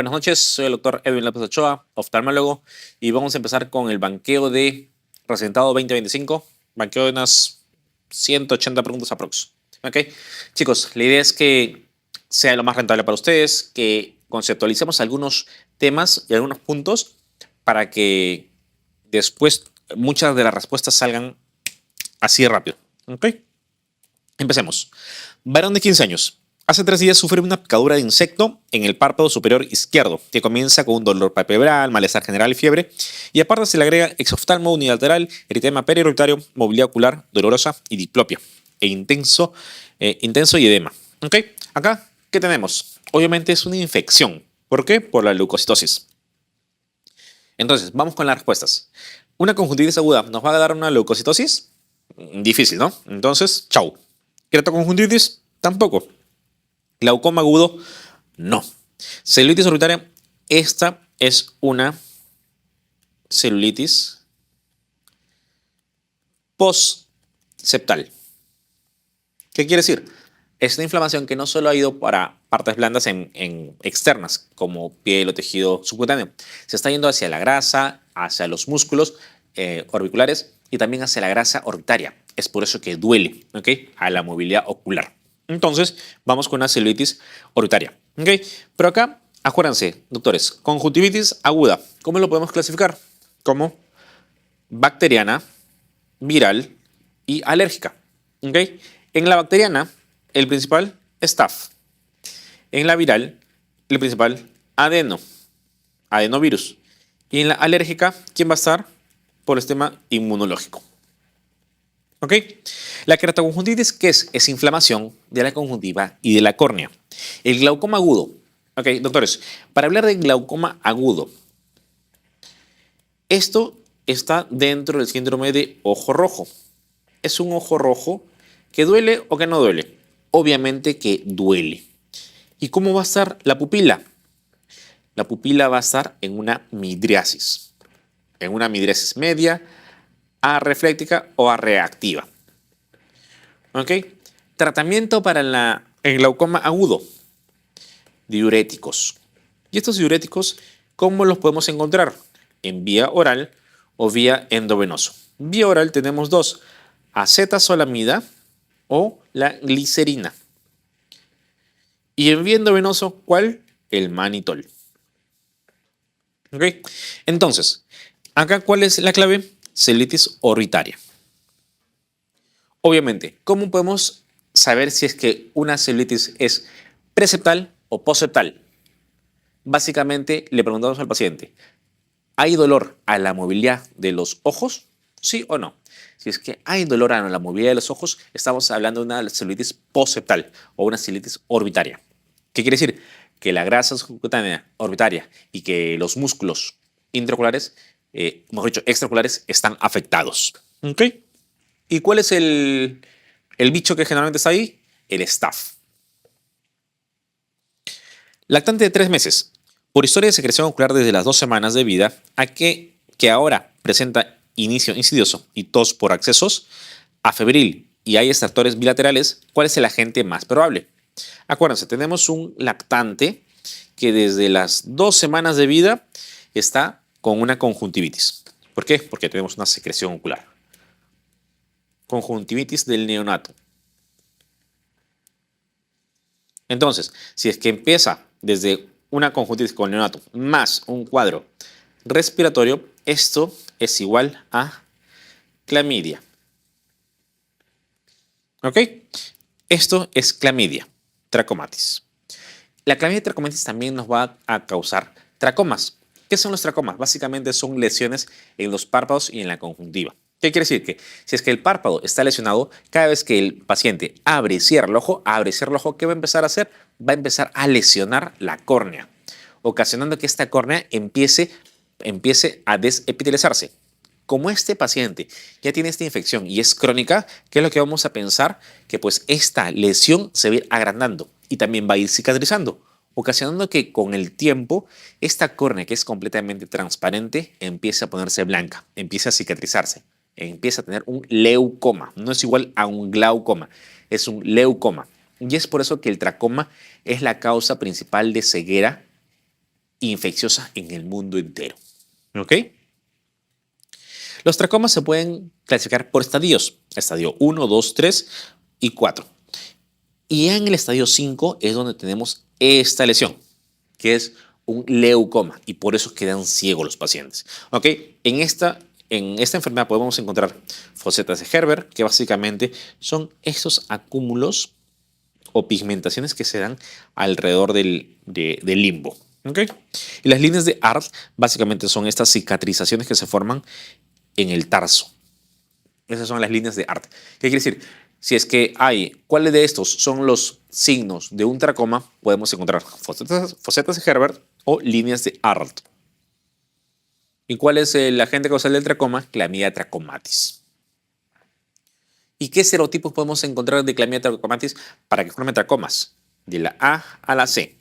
buenas noches, soy el doctor Edwin López Ochoa, oftalmólogo, y vamos a empezar con el banqueo de Resultado 2025, banqueo de unas 180 preguntas aprox. ¿Ok? Chicos, la idea es que sea lo más rentable para ustedes, que conceptualicemos algunos temas y algunos puntos para que después muchas de las respuestas salgan así de rápido. ¿Ok? Empecemos. Varón de 15 años. Hace 3 días sufre una picadura de insecto en el párpado superior izquierdo, que comienza con un dolor palpebral, malestar general y fiebre, y aparte se le agrega exoftalmo unilateral, eritema periurticario, movilidad ocular dolorosa y diplopia, e intenso y edema. ¿Ok? Acá, ¿qué tenemos? Obviamente es una infección. ¿Por qué? Por la leucocitosis. Entonces, vamos con las respuestas. ¿Una conjuntivitis aguda nos va a dar una leucocitosis? Difícil, ¿no? Entonces, chau. ¿Keratoconjuntivitis? Tampoco. Glaucoma agudo, no. Celulitis orbitaria, esta es una celulitis postseptal. ¿Qué quiere decir? Es una inflamación que no solo ha ido para partes blandas en externas, como piel o tejido subcutáneo. Se está yendo hacia la grasa, hacia los músculos orbiculares y también hacia la grasa orbitaria. Es por eso que duele, ¿ok? A la movilidad ocular. Entonces, vamos con una celulitis orbitaria. ¿Ok? Pero acá, acuérdense, doctores, conjuntivitis aguda, ¿cómo lo podemos clasificar? Como bacteriana, viral y alérgica. ¿Ok? En la bacteriana, el principal, staph. En la viral, el principal, adenovirus. Y en la alérgica, ¿quién va a estar? Por el sistema inmunológico. ¿Ok? La keratoconjuntivitis, ¿qué es? Es inflamación de la conjuntiva y de la córnea. El glaucoma agudo. Ok, doctores, para hablar de glaucoma agudo, esto está dentro del síndrome de ojo rojo. ¿Es un ojo rojo que duele o que no duele? Obviamente que duele. ¿Y cómo va a estar la pupila? La pupila va a estar en una midriasis. En una midriasis media, arefléctica o arreactiva. ¿Ok? Tratamiento para el glaucoma agudo. Diuréticos. ¿Y estos diuréticos cómo los podemos encontrar? En vía oral o vía endovenoso. Vía oral tenemos dos: acetazolamida o la glicerina. Y en vía endovenoso, ¿cuál? El manitol. ¿Ok? Entonces, acá, ¿cuál es la clave? Celulitis orbitaria. Obviamente, ¿cómo podemos saber si es que una celulitis es preseptal o postseptal? Básicamente, le preguntamos al paciente, ¿hay dolor a la movilidad de los ojos? ¿Sí o no? Si es que hay dolor a la movilidad de los ojos, estamos hablando de una celulitis postseptal o una celulitis orbitaria. ¿Qué quiere decir? Que la grasa subcutánea orbitaria y que los músculos intraoculares, mejor dicho, extraoculares, están afectados. ¿Ok? ¿Y cuál es el bicho que generalmente está ahí? El staph. Lactante de 3 meses. Por historia de secreción ocular desde las 2 semanas de vida, a que ahora presenta inicio insidioso y tos por accesos, a febril y hay extractores bilaterales, ¿cuál es el agente más probable? Acuérdense, tenemos un lactante que desde las 2 semanas de vida está con una conjuntivitis. ¿Por qué? Porque tenemos una secreción ocular. Conjuntivitis del neonato. Entonces, si es que empieza desde una conjuntivitis con el neonato más un cuadro respiratorio, esto es igual a clamidia. ¿Ok? Esto es clamidia trachomatis. La clamidia trachomatis también nos va a causar tracomas. ¿Qué son los tracomas? Básicamente son lesiones en los párpados y en la conjuntiva. ¿Qué quiere decir? Que si es que el párpado está lesionado, cada vez que el paciente abre y cierra el ojo, ¿qué va a empezar a hacer? Va a empezar a lesionar la córnea, ocasionando que esta córnea empiece a desepitelizarse. Como este paciente ya tiene esta infección y es crónica, ¿qué es lo que vamos a pensar? Que pues esta lesión se va a ir agrandando y también va a ir cicatrizando, ocasionando que con el tiempo esta córnea, que es completamente transparente, empiece a ponerse blanca, empiece a cicatrizarse, empieza a tener un leucoma. No es igual a un glaucoma, es un leucoma. Y es por eso que el tracoma es la causa principal de ceguera infecciosa en el mundo entero. ¿Ok? Los tracomas se pueden clasificar por estadios. Estadio 1, 2, 3 y 4. Y ya en el estadio 5 es donde tenemos esta lesión, que es un leucoma, y por eso quedan ciegos los pacientes. ¿Ok? En esta enfermedad podemos encontrar fosetas de Herber, que básicamente son estos acúmulos o pigmentaciones que se dan alrededor del limbo. ¿Ok? Y las líneas de Art básicamente son estas cicatrizaciones que se forman en el tarso. Esas son las líneas de Art. ¿Qué quiere decir? Si es que ¿cuáles de estos son los signos de un tracoma? Podemos encontrar fosetas de Herbert o líneas de Art. ¿Y cuál es el agente causal del tracoma? Clamidia trachomatis. ¿Y qué serotipos podemos encontrar de Clamidia trachomatis para que formen tracomas? De la A a la C.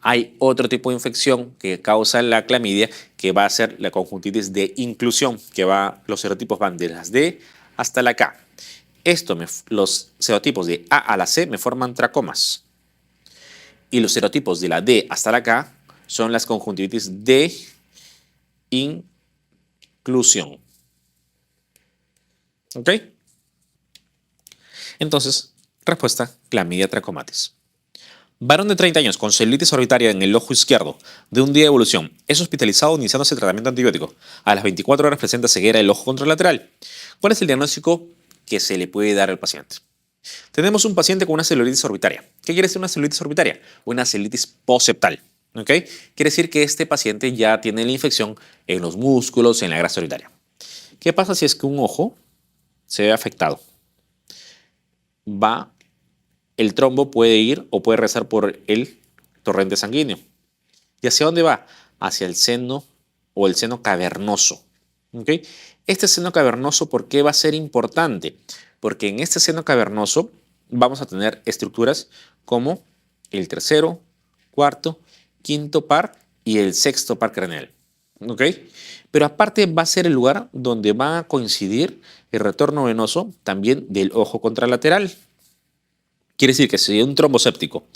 Hay otro tipo de infección que causa la clamidia, que va a ser la conjuntivitis de inclusión, los serotipos van de las D hasta la K. Los serotipos de A a la C me forman tracomas. Y los serotipos de la D hasta la K son las conjuntivitis de inclusión. ¿Ok? Entonces, respuesta, clamidia trachomatis. Varón de 30 años con celulitis orbitaria en el ojo izquierdo de un día de evolución es hospitalizado iniciándose tratamiento antibiótico. A las 24 horas presenta ceguera del ojo contralateral. ¿Cuál es el diagnóstico que se le puede dar al paciente? Tenemos un paciente con una celulitis orbitaria. ¿Qué quiere decir una celulitis orbitaria? Una celulitis poseptal. ¿Ok? Quiere decir que este paciente ya tiene la infección en los músculos, en la grasa orbitaria. ¿Qué pasa si es que un ojo se ve afectado? El trombo puede ir o puede rezar por el torrente sanguíneo. ¿Y hacia dónde va? Hacia el seno o el seno cavernoso. ¿Okay? Este seno cavernoso, ¿por qué va a ser importante? Porque en este seno cavernoso vamos a tener estructuras como el tercero, cuarto, quinto par y el sexto par craneal. ¿Okay? Pero aparte va a ser el lugar donde va a coincidir el retorno venoso también del ojo contralateral. Quiere decir que si un trombo séptico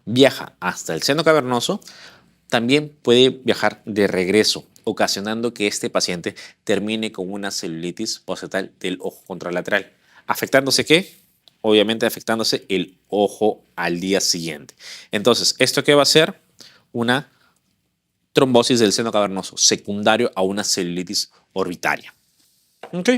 viaja hasta el seno cavernoso, también puede viajar de regreso, ocasionando que este paciente termine con una celulitis poseptal del ojo contralateral. ¿Afectándose qué? Obviamente afectándose el ojo al día siguiente. Entonces, ¿esto qué va a ser? Una trombosis del seno cavernoso, secundario a una celulitis orbitaria. ¿Ok?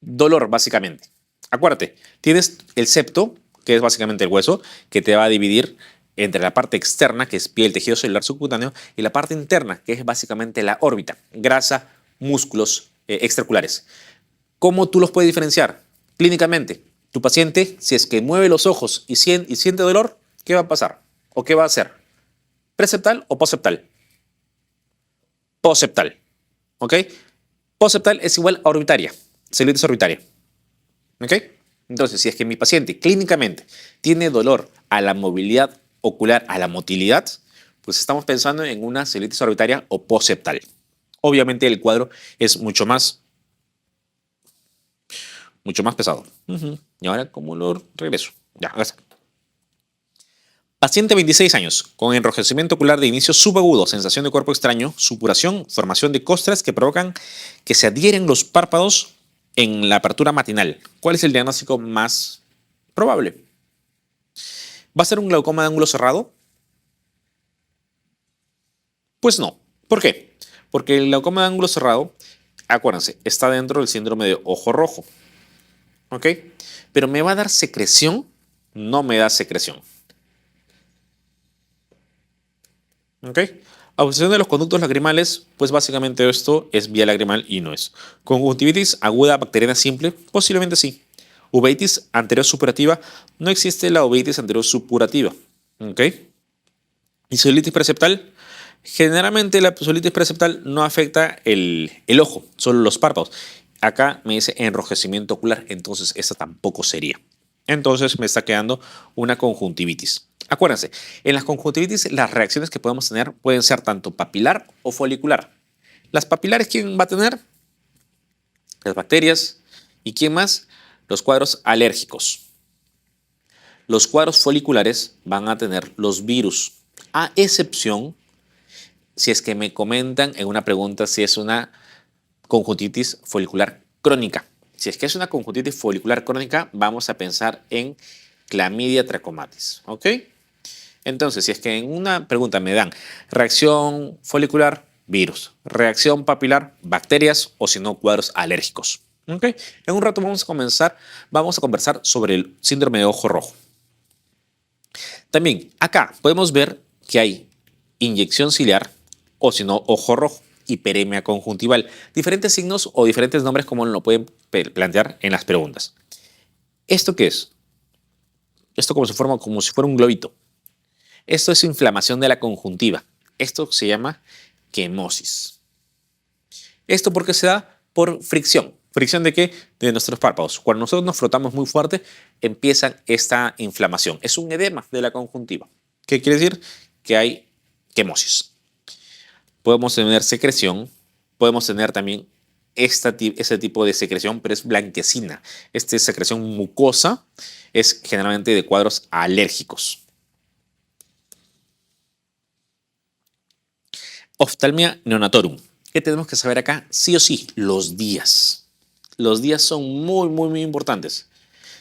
Dolor, básicamente. Acuérdate, tienes el septo, que es básicamente el hueso, que te va a dividir entre la parte externa, que es piel, tejido celular subcutáneo, y la parte interna, que es básicamente la órbita, grasa, músculos extraculares. ¿Cómo tú los puedes diferenciar? Clínicamente, tu paciente, si es que mueve los ojos y siente dolor, ¿qué va a pasar? ¿O qué va a hacer? ¿Preseptal o poseptal? Poseptal. ¿Ok? Poseptal es igual a orbitaria, celulitis orbitaria. ¿Ok? Entonces, si es que mi paciente clínicamente tiene dolor a la movilidad ocular, a la motilidad, pues estamos pensando en una celulitis orbitaria o poseptal. Obviamente el cuadro es mucho más pesado. Y ahora, ¿cómo lo regreso? Ya, gracias. Paciente 26 años, con enrojecimiento ocular de inicio subagudo, sensación de cuerpo extraño, supuración, formación de costras que provocan que se adhieren los párpados en la apertura matinal. ¿Cuál es el diagnóstico más probable? ¿Va a ser un glaucoma de ángulo cerrado? Pues no. ¿Por qué? Porque el glaucoma de ángulo cerrado, acuérdense, está dentro del síndrome de ojo rojo. ¿Ok? Pero ¿me va a dar secreción? No me da secreción. ¿Ok? Obstrucción de los conductos lagrimales, pues básicamente esto es vía lagrimal y no es. Conjuntivitis aguda bacteriana simple, posiblemente sí. Uveitis anterior supurativa, no existe la uveitis anterior supurativa. ¿Ok? Y celulitis preseptal, generalmente la celulitis preseptal no afecta el ojo, solo los párpados. Acá me dice enrojecimiento ocular, entonces esta tampoco sería. Entonces me está quedando una conjuntivitis. Acuérdense, en las conjuntivitis las reacciones que podemos tener pueden ser tanto papilar o folicular. Las papilares, ¿quién va a tener? Las bacterias. ¿Y quién más? Los cuadros alérgicos. Los cuadros foliculares van a tener los virus, a excepción si es que me comentan en una pregunta si es una conjuntivitis folicular crónica. Si es que es una conjuntivitis folicular crónica, vamos a pensar en clamidia trachomatis, ¿ok? Entonces, si es que en una pregunta me dan reacción folicular, virus, reacción papilar, bacterias o si no, cuadros alérgicos, ¿ok? En un rato vamos a conversar sobre el síndrome de ojo rojo. También acá podemos ver que hay inyección ciliar o si no, ojo rojo, hiperemia conjuntival. Diferentes signos o diferentes nombres como lo pueden plantear en las preguntas. ¿Esto qué es? Esto como si fuera un globito. Esto es inflamación de la conjuntiva. Esto se llama quemosis. ¿Esto por qué se da? Por fricción. ¿Fricción de qué? De nuestros párpados. Cuando nosotros nos frotamos muy fuerte, empieza esta inflamación. Es un edema de la conjuntiva. ¿Qué quiere decir? Que hay quemosis. Podemos tener secreción, podemos tener también ese tipo de secreción, pero es blanquecina. Esta secreción mucosa es generalmente de cuadros alérgicos. Oftalmia neonatorum. ¿Qué tenemos que saber acá? Sí o sí, los días. Los días son muy importantes.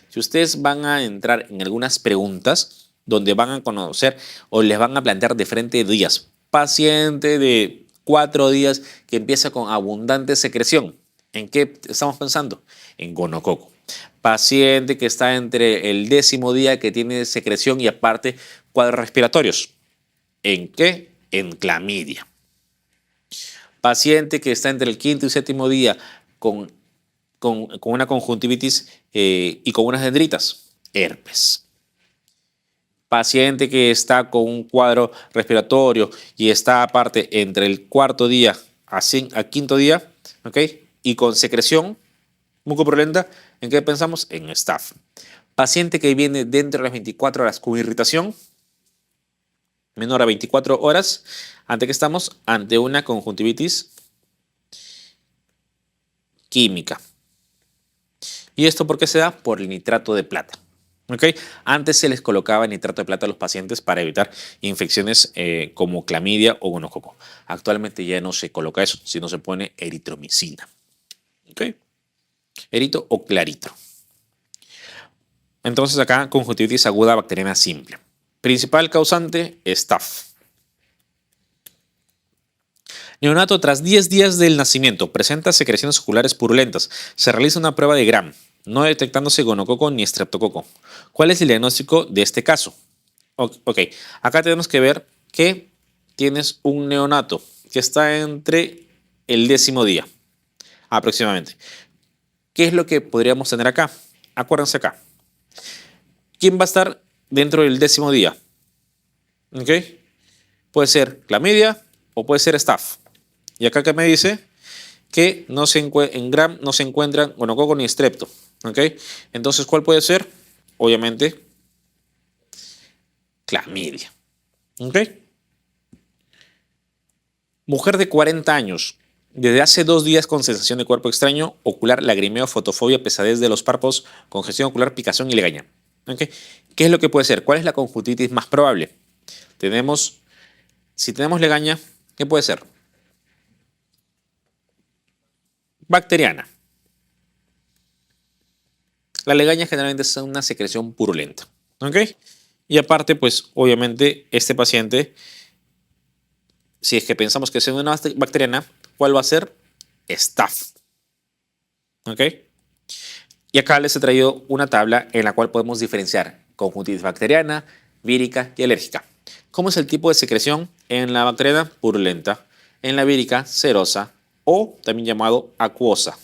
Si ustedes van a entrar en algunas preguntas donde van a conocer o les van a plantear diferentes días. Paciente de 4 días que empieza con abundante secreción. ¿En qué estamos pensando? En gonococo. Paciente que está entre el 10º día que tiene secreción y aparte cuadros respiratorios. ¿En qué? En clamidia. Paciente que está entre el 5º y 7º día con una conjuntivitis y con unas dendritas, herpes. Paciente que está con un cuadro respiratorio y está aparte entre el 4º día a 5º día, ¿ok? Y con secreción mucopurulenta, ¿en qué pensamos? En staph. Paciente que viene dentro de las 24 horas con irritación, menor a 24 horas, ante que estamos ante una conjuntivitis química. ¿Y esto por qué se da? Por el nitrato de plata. ¿Okay? Antes se les colocaba nitrato de plata a los pacientes para evitar infecciones como clamidia o gonococo. Actualmente ya no se coloca eso, sino se pone eritromicina. ¿Okay? Erito o claritro. Entonces acá conjuntivitis aguda bacteriana simple. Principal causante, staph. Neonato tras 10 días del nacimiento presenta secreciones oculares purulentas. Se realiza una prueba de Gram, no detectándose gonococo ni estreptococo. ¿Cuál es el diagnóstico de este caso? Ok, acá tenemos que ver que tienes un neonato que está entre el 10º día, aproximadamente. ¿Qué es lo que podríamos tener acá? Acuérdense acá. ¿Quién va a estar dentro del 10º día? ¿Ok? Puede ser clamidia o puede ser staph. Y acá que me dice que en Gram no se encuentran gonococo ni estrepto. ¿Ok? Entonces, ¿cuál puede ser? Obviamente, clamidia. ¿Ok? Mujer de 40 años. Desde hace 2 días con sensación de cuerpo extraño, ocular, lagrimeo, fotofobia, pesadez de los párpados, congestión ocular, picazón y legaña. ¿Ok? ¿Qué es lo que puede ser? ¿Cuál es la conjuntivitis más probable? Si tenemos legaña, ¿qué puede ser? Bacteriana. La legaña generalmente es una secreción purulenta. ¿Ok? Y aparte, pues obviamente este paciente, si es que pensamos que es una bacteriana, ¿cuál va a ser? Staph. ¿Ok? Y acá les he traído una tabla en la cual podemos diferenciar conjuntivitis bacteriana, vírica y alérgica. ¿Cómo es el tipo de secreción? En la bacteriana, purulenta. En la vírica, serosa o también llamado acuosa.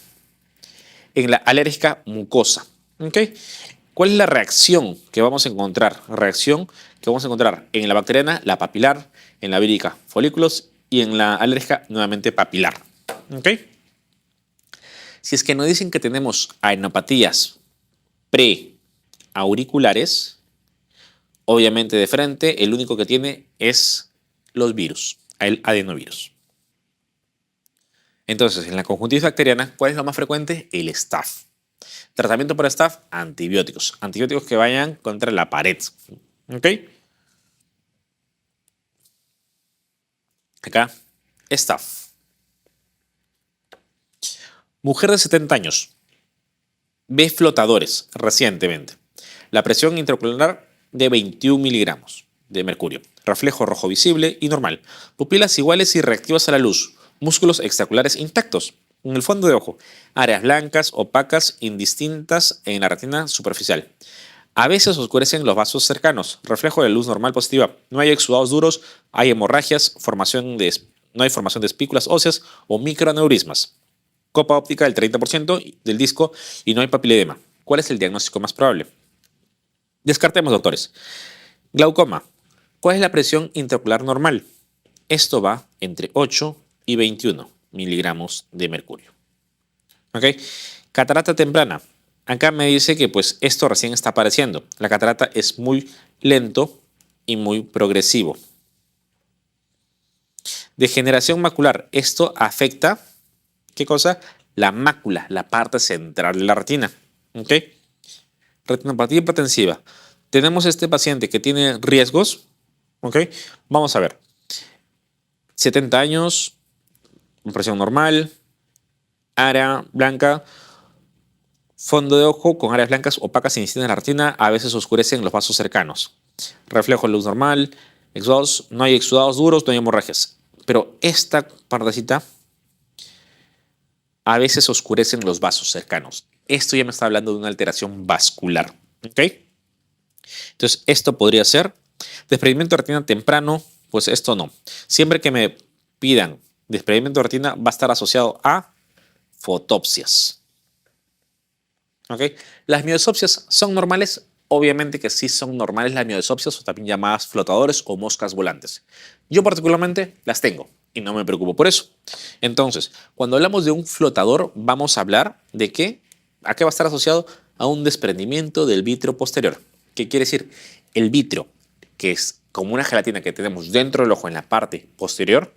En la alérgica, mucosa. ¿Ok? ¿Cuál es la reacción que vamos a encontrar? Reacción que vamos a encontrar en la bacteriana, la papilar, en la vírica, folículos y en la alérgica, nuevamente papilar. ¿Ok? Si es que nos dicen que tenemos adenopatías preauriculares, obviamente de frente el único que tiene es los virus, el adenovirus. Entonces, en la conjuntivitis bacteriana, ¿cuál es lo más frecuente? El staph. Tratamiento para staph, antibióticos. Antibióticos que vayan contra la pared. ¿Ok? Acá, staph. Mujer de 70 años. Ve flotadores recientemente. La presión intraocular de 21 miligramos de mercurio. Reflejo rojo visible y normal. Pupilas iguales y reactivas a la luz. Músculos extraoculares intactos. En el fondo de ojo. Áreas blancas, opacas, indistintas en la retina superficial. A veces oscurecen los vasos cercanos. Reflejo de luz normal positiva. No hay exudados duros, hay hemorragias, no hay formación de espículas óseas o microaneurismas. Copa óptica del 30% del disco y no hay papiledema. ¿Cuál es el diagnóstico más probable? Descartemos, doctores. Glaucoma. ¿Cuál es la presión intraocular normal? Esto va entre 8 y 21 miligramos de mercurio. ¿Ok? Catarata temprana. Acá me dice que pues esto recién está apareciendo. La catarata es muy lento y muy progresivo. Degeneración macular. Esto afecta, ¿qué cosa? La mácula, la parte central de la retina. ¿Ok? Retinopatía hipertensiva. Tenemos este paciente que tiene riesgos. ¿Ok? Vamos a ver. 70 años, presión normal, área blanca, fondo de ojo con áreas blancas opacas indistintas en la retina, a veces oscurecen los vasos cercanos. Reflejo de luz normal, exudados, no hay exudados duros, no hay hemorragias. Pero esta partecita, a veces oscurecen los vasos cercanos. Esto ya me está hablando de una alteración vascular. ¿Ok? Entonces, esto podría ser desprendimiento de retina temprano, pues esto no. Siempre que me pidan desprendimiento de retina va a estar asociado a fotopsias. ¿Ok? Las miosopsias son normales. Obviamente que sí son normales las miosopsias, o también llamadas flotadores o moscas volantes. Yo particularmente las tengo y no me preocupo por eso. Entonces, cuando hablamos de un flotador, vamos a hablar de que ¿a qué va a estar asociado? A un desprendimiento del vítreo posterior. ¿Qué quiere decir? El vítreo, que es como una gelatina que tenemos dentro del ojo en la parte posterior,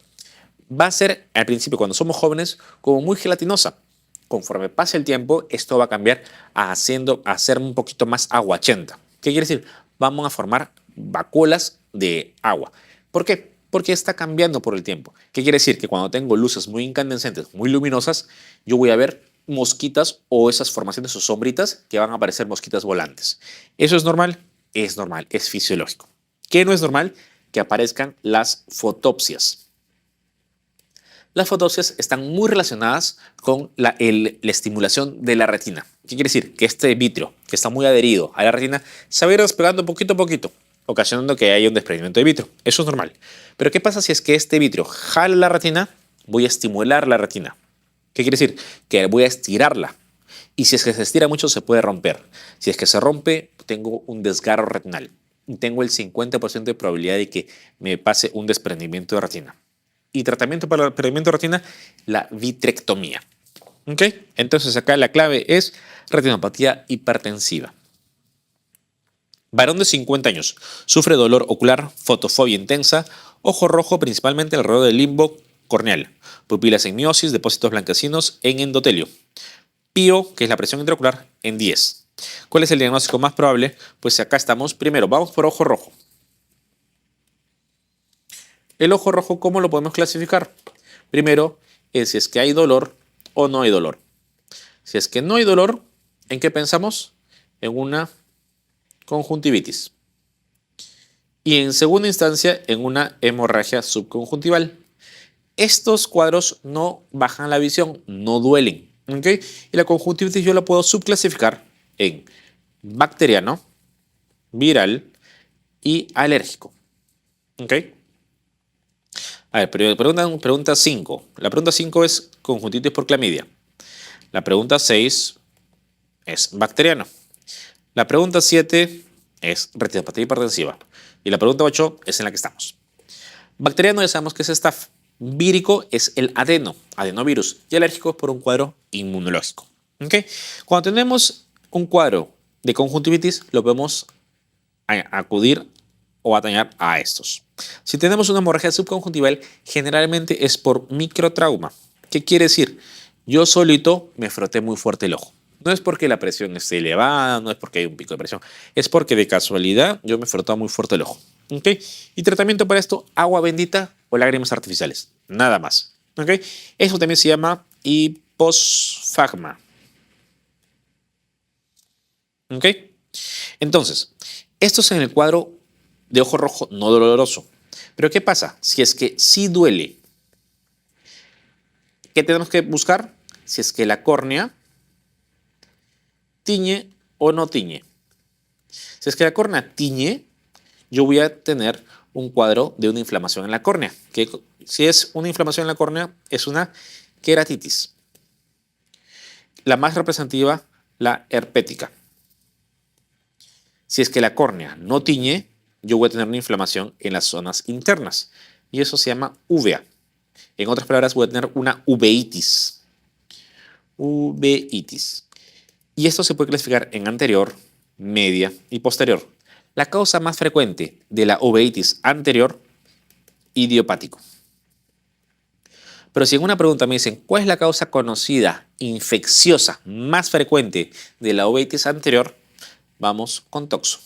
va a ser al principio, cuando somos jóvenes, como muy gelatinosa. Conforme pase el tiempo, esto va a cambiar a ser un poquito más aguachenta. ¿Qué quiere decir? Vamos a formar vacuolas de agua. ¿Por qué? Porque está cambiando por el tiempo. ¿Qué quiere decir? Que cuando tengo luces muy incandescentes, muy luminosas, yo voy a ver mosquitas o esas formaciones o sombritas que van a aparecer mosquitas volantes. ¿Eso es normal? Es normal, es fisiológico. ¿Qué no es normal? Que aparezcan las fotopsias. Las fotopsias están muy relacionadas con la estimulación de la retina. ¿Qué quiere decir? Que este vítreo, que está muy adherido a la retina, se va a ir despegando poquito a poquito, ocasionando que haya un desprendimiento de vítreo. Eso es normal. Pero ¿qué pasa si es que este vítreo jala la retina? Voy a estimular la retina. ¿Qué quiere decir? Que voy a estirarla. Y si es que se estira mucho, se puede romper. Si es que se rompe, tengo un desgarro retinal. Y tengo el 50% de probabilidad de que me pase un desprendimiento de retina. Y tratamiento para el desprendimiento de retina, la vitrectomía. ¿Ok? Entonces acá la clave es retinopatía hipertensiva. Varón de 50 años. Sufre dolor ocular, fotofobia intensa, ojo rojo principalmente alrededor del limbo corneal, pupilas en miosis, depósitos blanquecinos en endotelio. Pío, que es la presión intraocular, en 10. ¿Cuál es el diagnóstico más probable? Pues acá estamos. Primero, vamos por ojo rojo. El ojo rojo, ¿cómo lo podemos clasificar? Primero, es si es que hay dolor o no hay dolor. Si es que no hay dolor, ¿en qué pensamos? En una conjuntivitis. Y en segunda instancia, en una hemorragia subconjuntival. Estos cuadros no bajan la visión, no duelen. ¿Okay? Y la conjuntivitis yo la puedo subclasificar en bacteriano, viral y alérgico. ¿Ok? A ver, pregunta 5. La pregunta 5 es conjuntivitis por clamidia. La pregunta 6 es bacteriano. La pregunta 7 es retinopatía hipertensiva. Y la pregunta 8 es en la que estamos. Bacteriano ya sabemos que es staph. Vírico es el adenovirus. Y alérgico es por un cuadro inmunológico. ¿Okay? Cuando tenemos un cuadro de conjuntivitis, lo podemos acudir o atañar a estos. Si tenemos una hemorragia subconjuntival, generalmente es por microtrauma. ¿Qué quiere decir? Yo solito me froté muy fuerte el ojo. No es porque la presión esté elevada, no es porque hay un pico de presión, es porque de casualidad yo me he frotado muy fuerte el ojo. ¿Ok? Y tratamiento para esto, agua bendita o lágrimas artificiales. Nada más. ¿Ok? Eso también se llama hiposfagma. ¿Ok? Entonces, esto es en el cuadro de ojo rojo no doloroso. Pero ¿qué pasa? Si es que sí duele, ¿qué tenemos que buscar? Si es que la córnea tiñe o no tiñe. Si es que la córnea tiñe, yo voy a tener un cuadro de una inflamación en la córnea. Que si es una inflamación en la córnea, es una queratitis. La más representativa, la herpética. Si es que la córnea no tiñe, yo voy a tener una inflamación en las zonas internas. Y eso se llama uvea. En otras palabras, voy a tener una uveitis. Uveitis. Y esto se puede clasificar en anterior, media y posterior. La causa más frecuente de la uveitis anterior, idiopático. Pero si en una pregunta me dicen, ¿cuál es la causa conocida, infecciosa, más frecuente de la uveitis anterior? Vamos con toxo.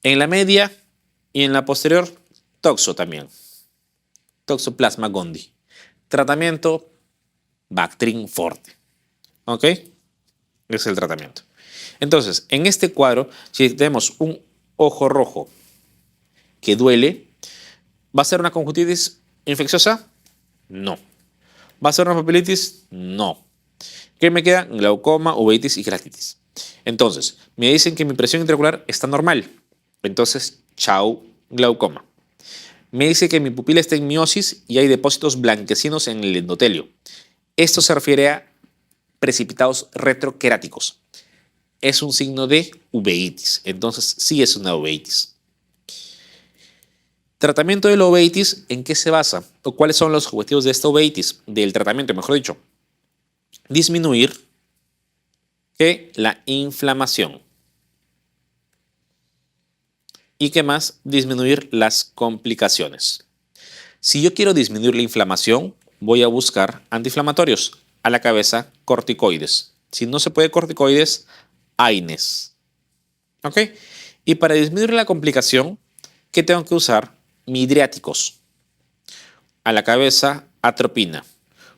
En la media y en la posterior, toxo también. Toxoplasma gondii. Tratamiento, Bactrim forte. ¿Ok? Es el tratamiento. Entonces, en este cuadro, si tenemos un ojo rojo que duele, ¿va a ser una conjuntivitis infecciosa? No. ¿Va a ser una papilitis? No. ¿Qué me queda? Glaucoma, uveitis y queratitis. Entonces, me dicen que mi presión intraocular está normal. Entonces, chau, glaucoma. Me dice que mi pupila está en miosis y hay depósitos blanquecinos en el endotelio. Esto se refiere a precipitados retroqueráticos. Es un signo de uveitis. Entonces, sí es una uveitis. Tratamiento de la uveitis, ¿en qué se basa? ¿O cuáles son los objetivos de esta uveitis? Del tratamiento, mejor dicho. Disminuir la inflamación. ¿Y qué más? Disminuir las complicaciones. Si yo quiero disminuir la inflamación, voy a buscar antiinflamatorios. A la cabeza, corticoides. Si no se puede corticoides, AINES. ¿Ok? Y para disminuir la complicación, ¿qué tengo que usar? Midriáticos. A la cabeza, atropina.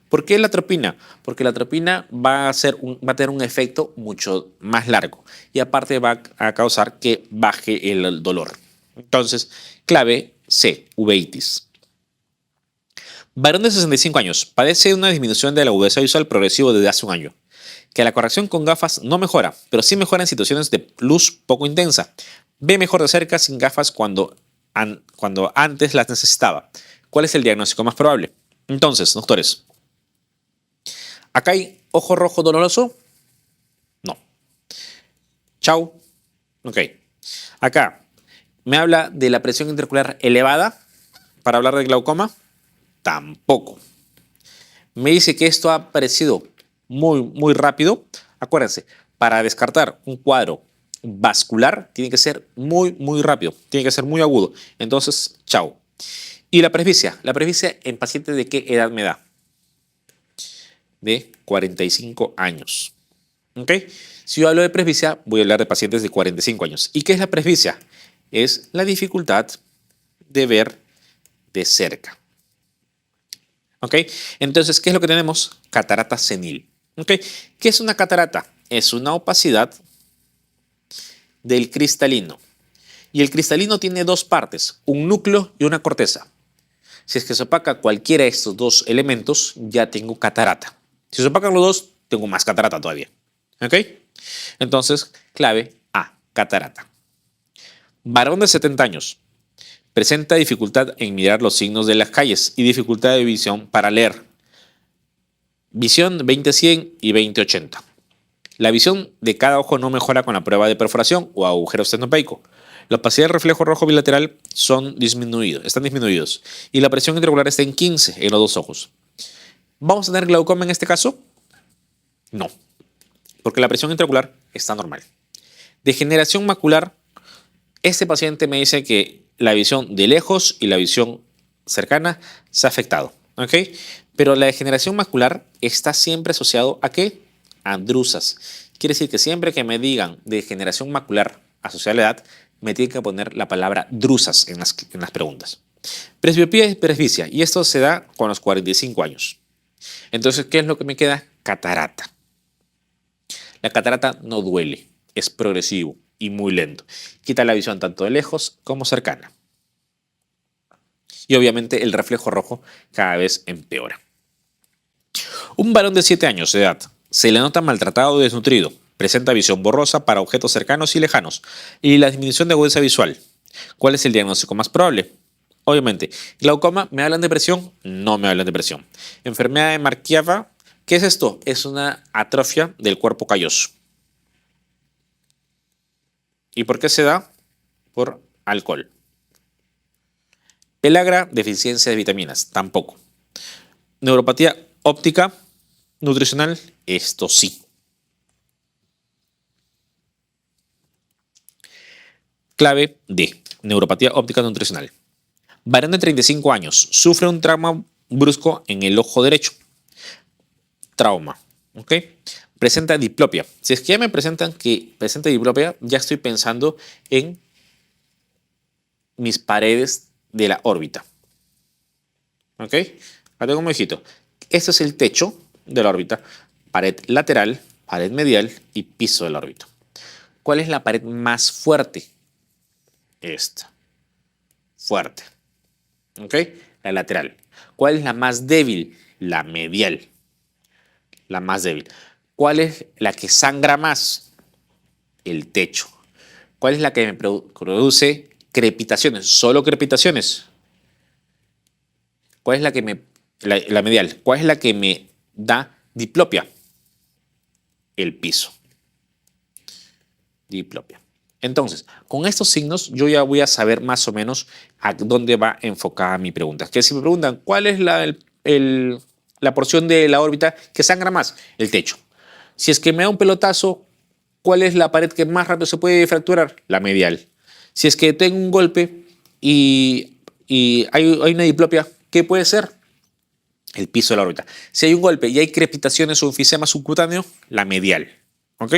¿Por qué la atropina? Porque la atropina va a tener un efecto mucho más largo y aparte va a causar que baje el dolor. Entonces, clave C, uveitis. Varón de 65 años, padece una disminución de la agudeza visual progresivo desde hace un año. Que la corrección con gafas no mejora, pero sí mejora en situaciones de luz poco intensa. Ve mejor de cerca sin gafas cuando antes las necesitaba. ¿Cuál es el diagnóstico más probable? Entonces, doctores, ¿acá hay ojo rojo doloroso? No. Chau. Ok. Acá, ¿me habla de la presión intraocular elevada para hablar de glaucoma? Tampoco. Me dice que esto ha aparecido muy rápido. Acuérdense, para descartar un cuadro vascular tiene que ser muy rápido, tiene que ser muy agudo. Entonces, chau. Y la presbicia en pacientes de qué edad me da? De 45 años. ¿Ok? Si yo hablo de presbicia, voy a hablar de pacientes de 45 años. ¿Y qué es la presbicia? Es la dificultad de ver de cerca. ¿Ok? Entonces, ¿qué es lo que tenemos? Catarata senil. ¿Ok? ¿Qué es una catarata? Es una opacidad del cristalino. Y el cristalino tiene dos partes, un núcleo y una corteza. Si es que se opaca cualquiera de estos dos elementos, ya tengo catarata. Si se opacan los dos, tengo más catarata todavía. ¿Ok? Entonces, clave A, catarata. Varón de 70 años. Presenta dificultad en mirar los signos de las calles y dificultad de visión para leer. Visión 20/100 y 20/80. La visión de cada ojo no mejora con la prueba de perforación o agujero estenopeico. La opacidad del reflejo rojo bilateral están disminuidos. Y la presión intraocular está en 15 en los dos ojos. ¿Vamos a tener glaucoma en este caso? No, porque la presión intraocular está normal. Degeneración macular. Este paciente me dice que la visión de lejos y la visión cercana se ha afectado. ¿Ok? Pero la degeneración macular está siempre asociado a ¿qué? a drusas. Quiere decir que siempre que me digan degeneración macular asociada a la edad, me tienen que poner la palabra drusas en las preguntas. Presbiopía y presbicia, y esto se da con los 45 años. Entonces, ¿qué es lo que me queda? Catarata. La catarata no duele, es progresivo y muy lento. Quita la visión tanto de lejos como cercana. Y obviamente el reflejo rojo cada vez empeora. Un varón de 7 años de edad se le nota maltratado o desnutrido. Presenta visión borrosa para objetos cercanos y lejanos y la disminución de agudeza visual. ¿Cuál es el diagnóstico más probable? Obviamente, glaucoma, ¿me hablan de presión? No me hablan de presión. Enfermedad de Markieva, ¿qué es esto? Es una atrofia del cuerpo calloso. ¿Y por qué se da? Por alcohol. Pelagra, deficiencia de vitaminas, tampoco. Neuropatía óptica, nutricional, esto sí. Clave D, neuropatía óptica nutricional. Varón de 35 años, sufre un trauma brusco en el ojo derecho. Trauma, ¿ok? Presenta diplopia. Si es que ya me presentan que presenta diplopia, ya estoy pensando en mis paredes de la órbita. ¿Ok? Acá tengo un ojito. Este es el techo de la órbita. Pared lateral, pared medial y piso de la órbita. ¿Cuál es la pared más fuerte? Esta. Fuerte. ¿Ok? La lateral. ¿Cuál es la más débil? La medial. La más débil. ¿Cuál es la que sangra más? El techo. ¿Cuál es la que me produce crepitaciones? Solo crepitaciones. ¿Cuál es la que la medial? ¿Cuál es la que me da diplopia? El piso. Diplopia. Entonces, con estos signos yo ya voy a saber más o menos a dónde va enfocada mi pregunta. Que si me preguntan cuál es la porción de la órbita que sangra más, el techo. Si es que me da un pelotazo, ¿cuál es la pared que más rápido se puede fracturar? La medial. Si es que tengo un golpe y hay una diplopia, ¿qué puede ser? El piso de la órbita. Si hay un golpe y hay crepitaciones o enfisema subcutáneo, la medial. ¿Ok?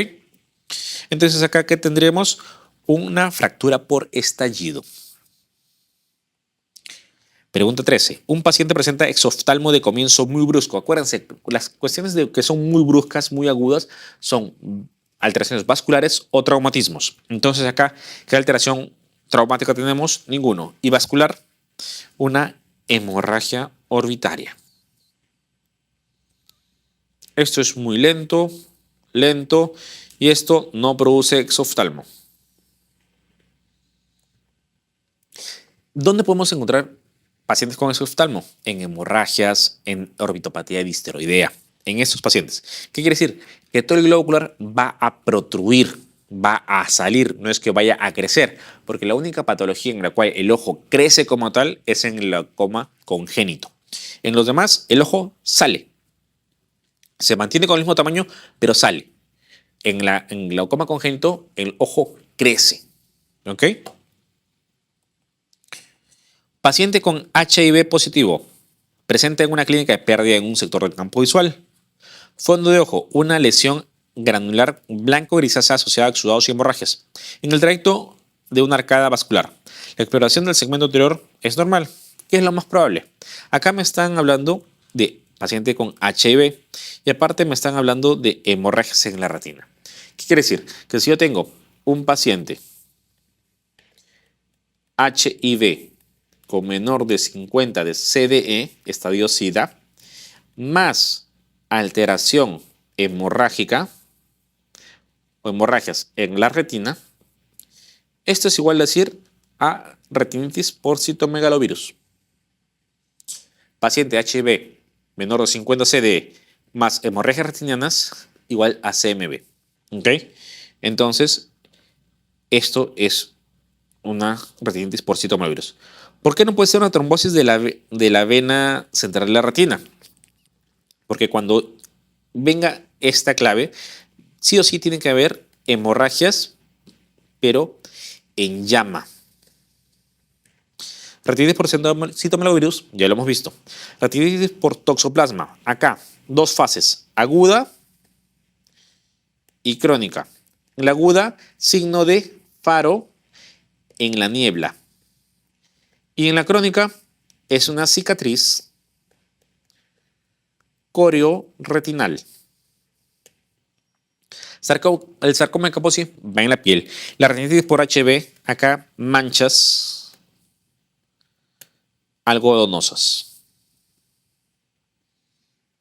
Entonces acá que tendremos una fractura por estallido. Pregunta 13. Un paciente presenta exoftalmo de comienzo muy brusco. Acuérdense, las cuestiones que son muy bruscas, muy agudas, son alteraciones vasculares o traumatismos. Entonces acá, ¿qué alteración traumática tenemos? Ninguno. Y vascular, una hemorragia orbitaria. Esto es muy lento, lento, y esto no produce exoftalmo. ¿Dónde podemos encontrar pacientes con exoftalmo? En hemorragias, en orbitopatía disteroidea, en estos pacientes. ¿Qué quiere decir? Que todo el globo ocular va a protruir, va a salir, no es que vaya a crecer, porque la única patología en la cual el ojo crece como tal es en el glaucoma congénito. En los demás, el ojo sale. Se mantiene con el mismo tamaño, pero sale. En glaucoma congénito, el ojo crece. ¿Ok? Paciente con HIV positivo. Presente en una clínica de pérdida en un sector del campo visual. Fondo de ojo, una lesión granular blanco-grisácea asociada a exudados y hemorragias. En el trayecto de una arcada vascular. La exploración del segmento anterior es normal. ¿Qué es lo más probable? Acá me están hablando de paciente con HIV y aparte me están hablando de hemorragias en la retina. ¿Qué quiere decir? Que si yo tengo un paciente HIV con menor de 50 de CDE, estadio SIDA, más alteración hemorrágica o hemorragias en la retina, esto es igual a decir a retinitis por citomegalovirus. Paciente HIV menor de 50 CDE más hemorragias retinianas igual a CMV. ¿Ok? Entonces, esto es una retinitis por citomegalovirus. ¿Por qué no puede ser una trombosis de la vena central de la retina? Porque cuando venga esta clave, sí o sí tiene que haber hemorragias, pero en llama. Retinitis por citomegalovirus, ya lo hemos visto. Retinitis por toxoplasma, acá, dos fases, aguda y crónica. La aguda, signo de faro en la niebla. Y en la crónica es una cicatriz coreo-retinal. El sarcoma de Kaposi va en la piel. La retinitis por HB, acá manchas algodonosas.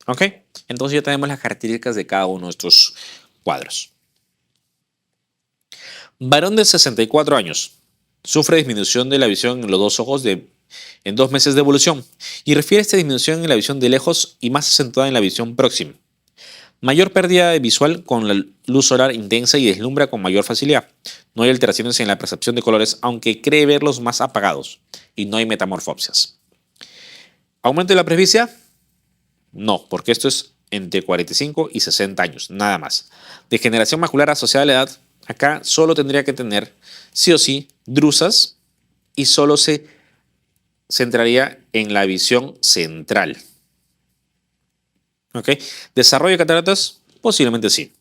¿Ok? Entonces ya tenemos las características de cada uno de estos cuadros. Varón de 64 años. Sufre disminución de la visión en los dos ojos en 2 meses de evolución y refiere a esta disminución en la visión de lejos y más acentuada en la visión próxima. Mayor pérdida visual con la luz solar intensa y deslumbra con mayor facilidad. No hay alteraciones en la percepción de colores, aunque cree verlos más apagados. Y no hay metamorfopsias. ¿Aumento de la presbicia? No, porque esto es entre 45 y 60 años, nada más. Degeneración macular asociada a la edad, acá solo tendría que tener, sí o sí, drusas y solo se centraría en la visión central. ¿Ok? ¿Desarrollo de cataratas? Posiblemente sí.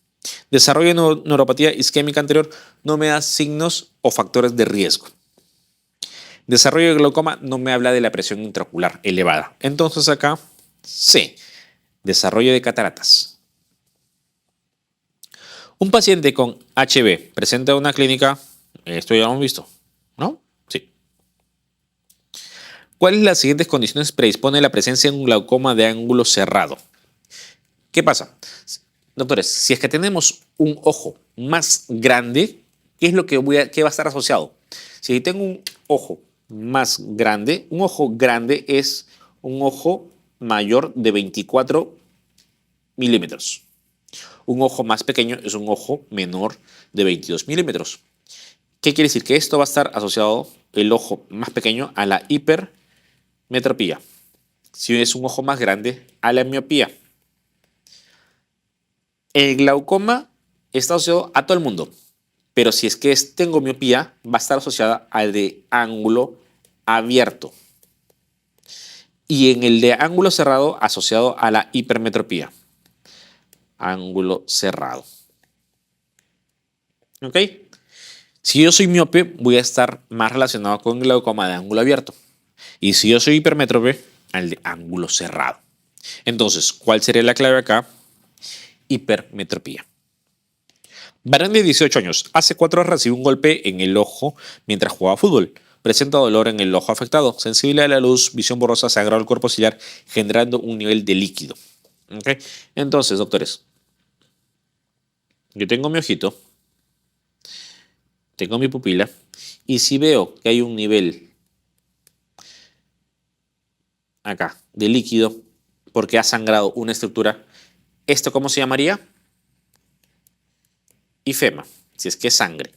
Desarrollo de neuropatía isquémica anterior no me da signos o factores de riesgo. Desarrollo de glaucoma no me habla de la presión intraocular elevada. Entonces acá, sí. Desarrollo de cataratas. Un paciente con HB presenta una clínica, esto ya lo hemos visto, ¿no? Sí. ¿Cuáles de las siguientes condiciones predispone la presencia de un glaucoma de ángulo cerrado? ¿Qué pasa? Doctores, si es que tenemos un ojo más grande, ¿qué es lo que qué va a estar asociado? Si tengo un ojo más grande, un ojo grande es un ojo mayor de 24 milímetros. Un ojo más pequeño es un ojo menor de 22 milímetros. ¿Qué quiere decir? Que esto va a estar asociado, el ojo más pequeño, a la hipermetropía. Si es un ojo más grande, a la miopía. El glaucoma está asociado a todo el mundo, pero si es que tengo miopía, va a estar asociada al de ángulo abierto. Y en el de ángulo cerrado, asociado a la hipermetropía. Ángulo cerrado. ¿Ok? Si yo soy miope, voy a estar más relacionado con el glaucoma de ángulo abierto. Y si yo soy hipermétrope, al de ángulo cerrado. Entonces, ¿cuál sería la clave acá? Hipermetropía. Varón de 18 años. Hace 4 horas recibió un golpe en el ojo mientras jugaba fútbol. Presenta dolor en el ojo afectado. Sensible a la luz, visión borrosa, sangrado del cuerpo ciliar, generando un nivel de líquido. ¿Okay? Entonces, doctores, yo tengo mi ojito, tengo mi pupila, y si veo que hay un nivel acá de líquido porque ha sangrado una estructura, ¿esto cómo se llamaría? Ifema, si es que es sangre.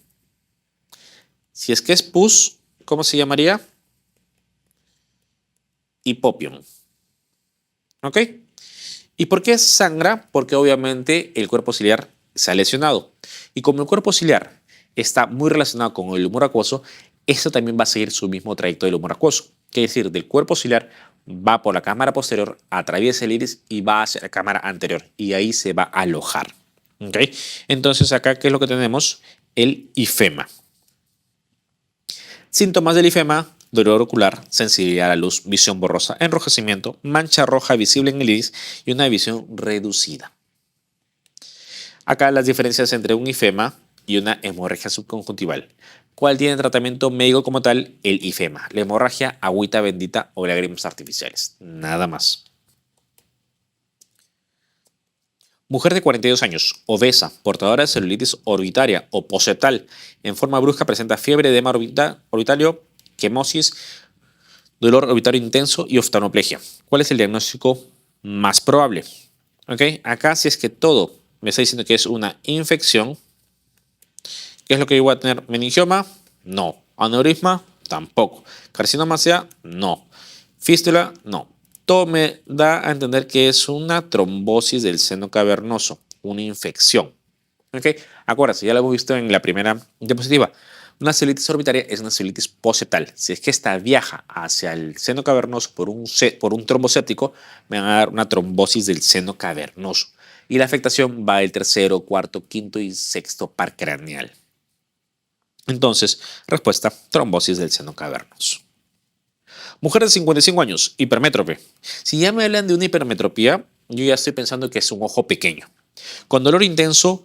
Si es que es pus, ¿cómo se llamaría? Hipopion. ¿Ok? ¿Y por qué sangra? Porque obviamente el cuerpo ciliar se ha lesionado. Y como el cuerpo ciliar está muy relacionado con el humor acuoso, esto también va a seguir su mismo trayecto del humor acuoso. Quiere decir, del cuerpo ciliar va por la cámara posterior, atraviesa el iris y va hacia la cámara anterior. Y ahí se va a alojar. ¿Ok? Entonces acá, ¿qué es lo que tenemos? El ifema. Síntomas del ifema: dolor ocular, sensibilidad a la luz, visión borrosa, enrojecimiento, mancha roja visible en el iris y una visión reducida. Acá las diferencias entre un ifema y una hemorragia subconjuntival. ¿Cuál tiene tratamiento médico como tal? El ifema. La hemorragia, agüita bendita o lágrimas artificiales. Nada más. Mujer de 42 años, obesa, portadora de celulitis orbitaria o poseptal, en forma brusca presenta fiebre, edema orbitario, quemosis, dolor orbitario intenso y oftalmoplegia. ¿Cuál es el diagnóstico más probable? ¿Okay? Acá, si es que todo me está diciendo que es una infección, ¿qué es lo que yo voy a tener? ¿Meningioma? No. ¿Aneurisma? Tampoco. ¿Carcinoma sea? No. ¿Fístula? No. Todo me da a entender que es una trombosis del seno cavernoso, una infección. ¿Ok? Acuérdense, ya lo hemos visto en la primera diapositiva. Una celulitis orbitaria es una celulitis poseptal. Si es que esta viaja hacia el seno cavernoso por un trombo séptico, me van a dar una trombosis del seno cavernoso. Y la afectación va del tercero, cuarto, quinto y sexto par craneal. Entonces, respuesta, trombosis del seno cavernoso. Mujer de 55 años, hipermétrope. Si ya me hablan de una hipermetropía, yo ya estoy pensando que es un ojo pequeño. Con dolor intenso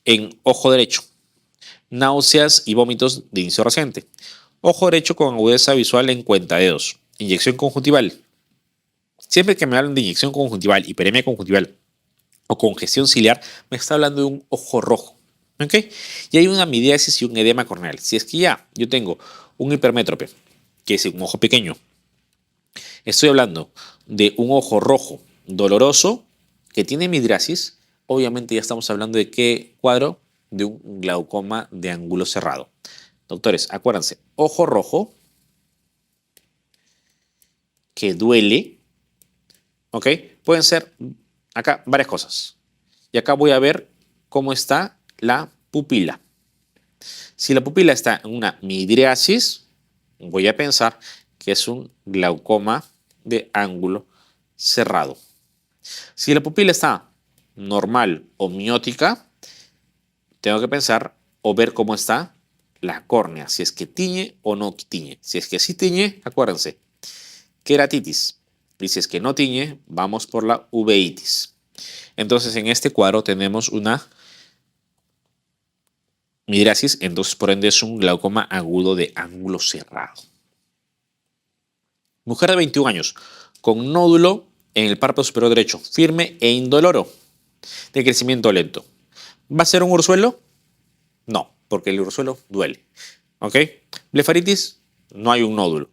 en ojo derecho. Náuseas y vómitos de inicio reciente. Ojo derecho con agudeza visual en cuentadedos. Inyección conjuntival. Siempre que me hablan de inyección conjuntival, hiperemia conjuntival o congestión ciliar, me está hablando de un ojo rojo. ¿Ok? Y hay una miriasis y un edema corneal. Si es que ya yo tengo un hipermétrope, que es un ojo pequeño, estoy hablando de un ojo rojo doloroso que tiene midriasis, obviamente ya estamos hablando de qué cuadro, de un glaucoma de ángulo cerrado. Doctores, acuérdense, ojo rojo que duele, ¿ok? Pueden ser acá varias cosas. Y acá voy a ver cómo está la pupila. Si la pupila está en una midriasis, voy a pensar que es un glaucoma de ángulo cerrado. Si la pupila está normal o miótica, tengo que pensar o ver cómo está la córnea, si es que tiñe o no tiñe. Si es que sí tiñe, acuérdense, queratitis. Y si es que no tiñe, vamos por la uveitis. Entonces en este cuadro tenemos una midriasis, entonces por ende es un glaucoma agudo de ángulo cerrado. Mujer de 21 años, con nódulo en el párpado superior derecho, firme e indoloro, de crecimiento lento. ¿Va a ser un ursuelo? No, porque el ursuelo duele. ¿Ok? Blefaritis, no hay un nódulo.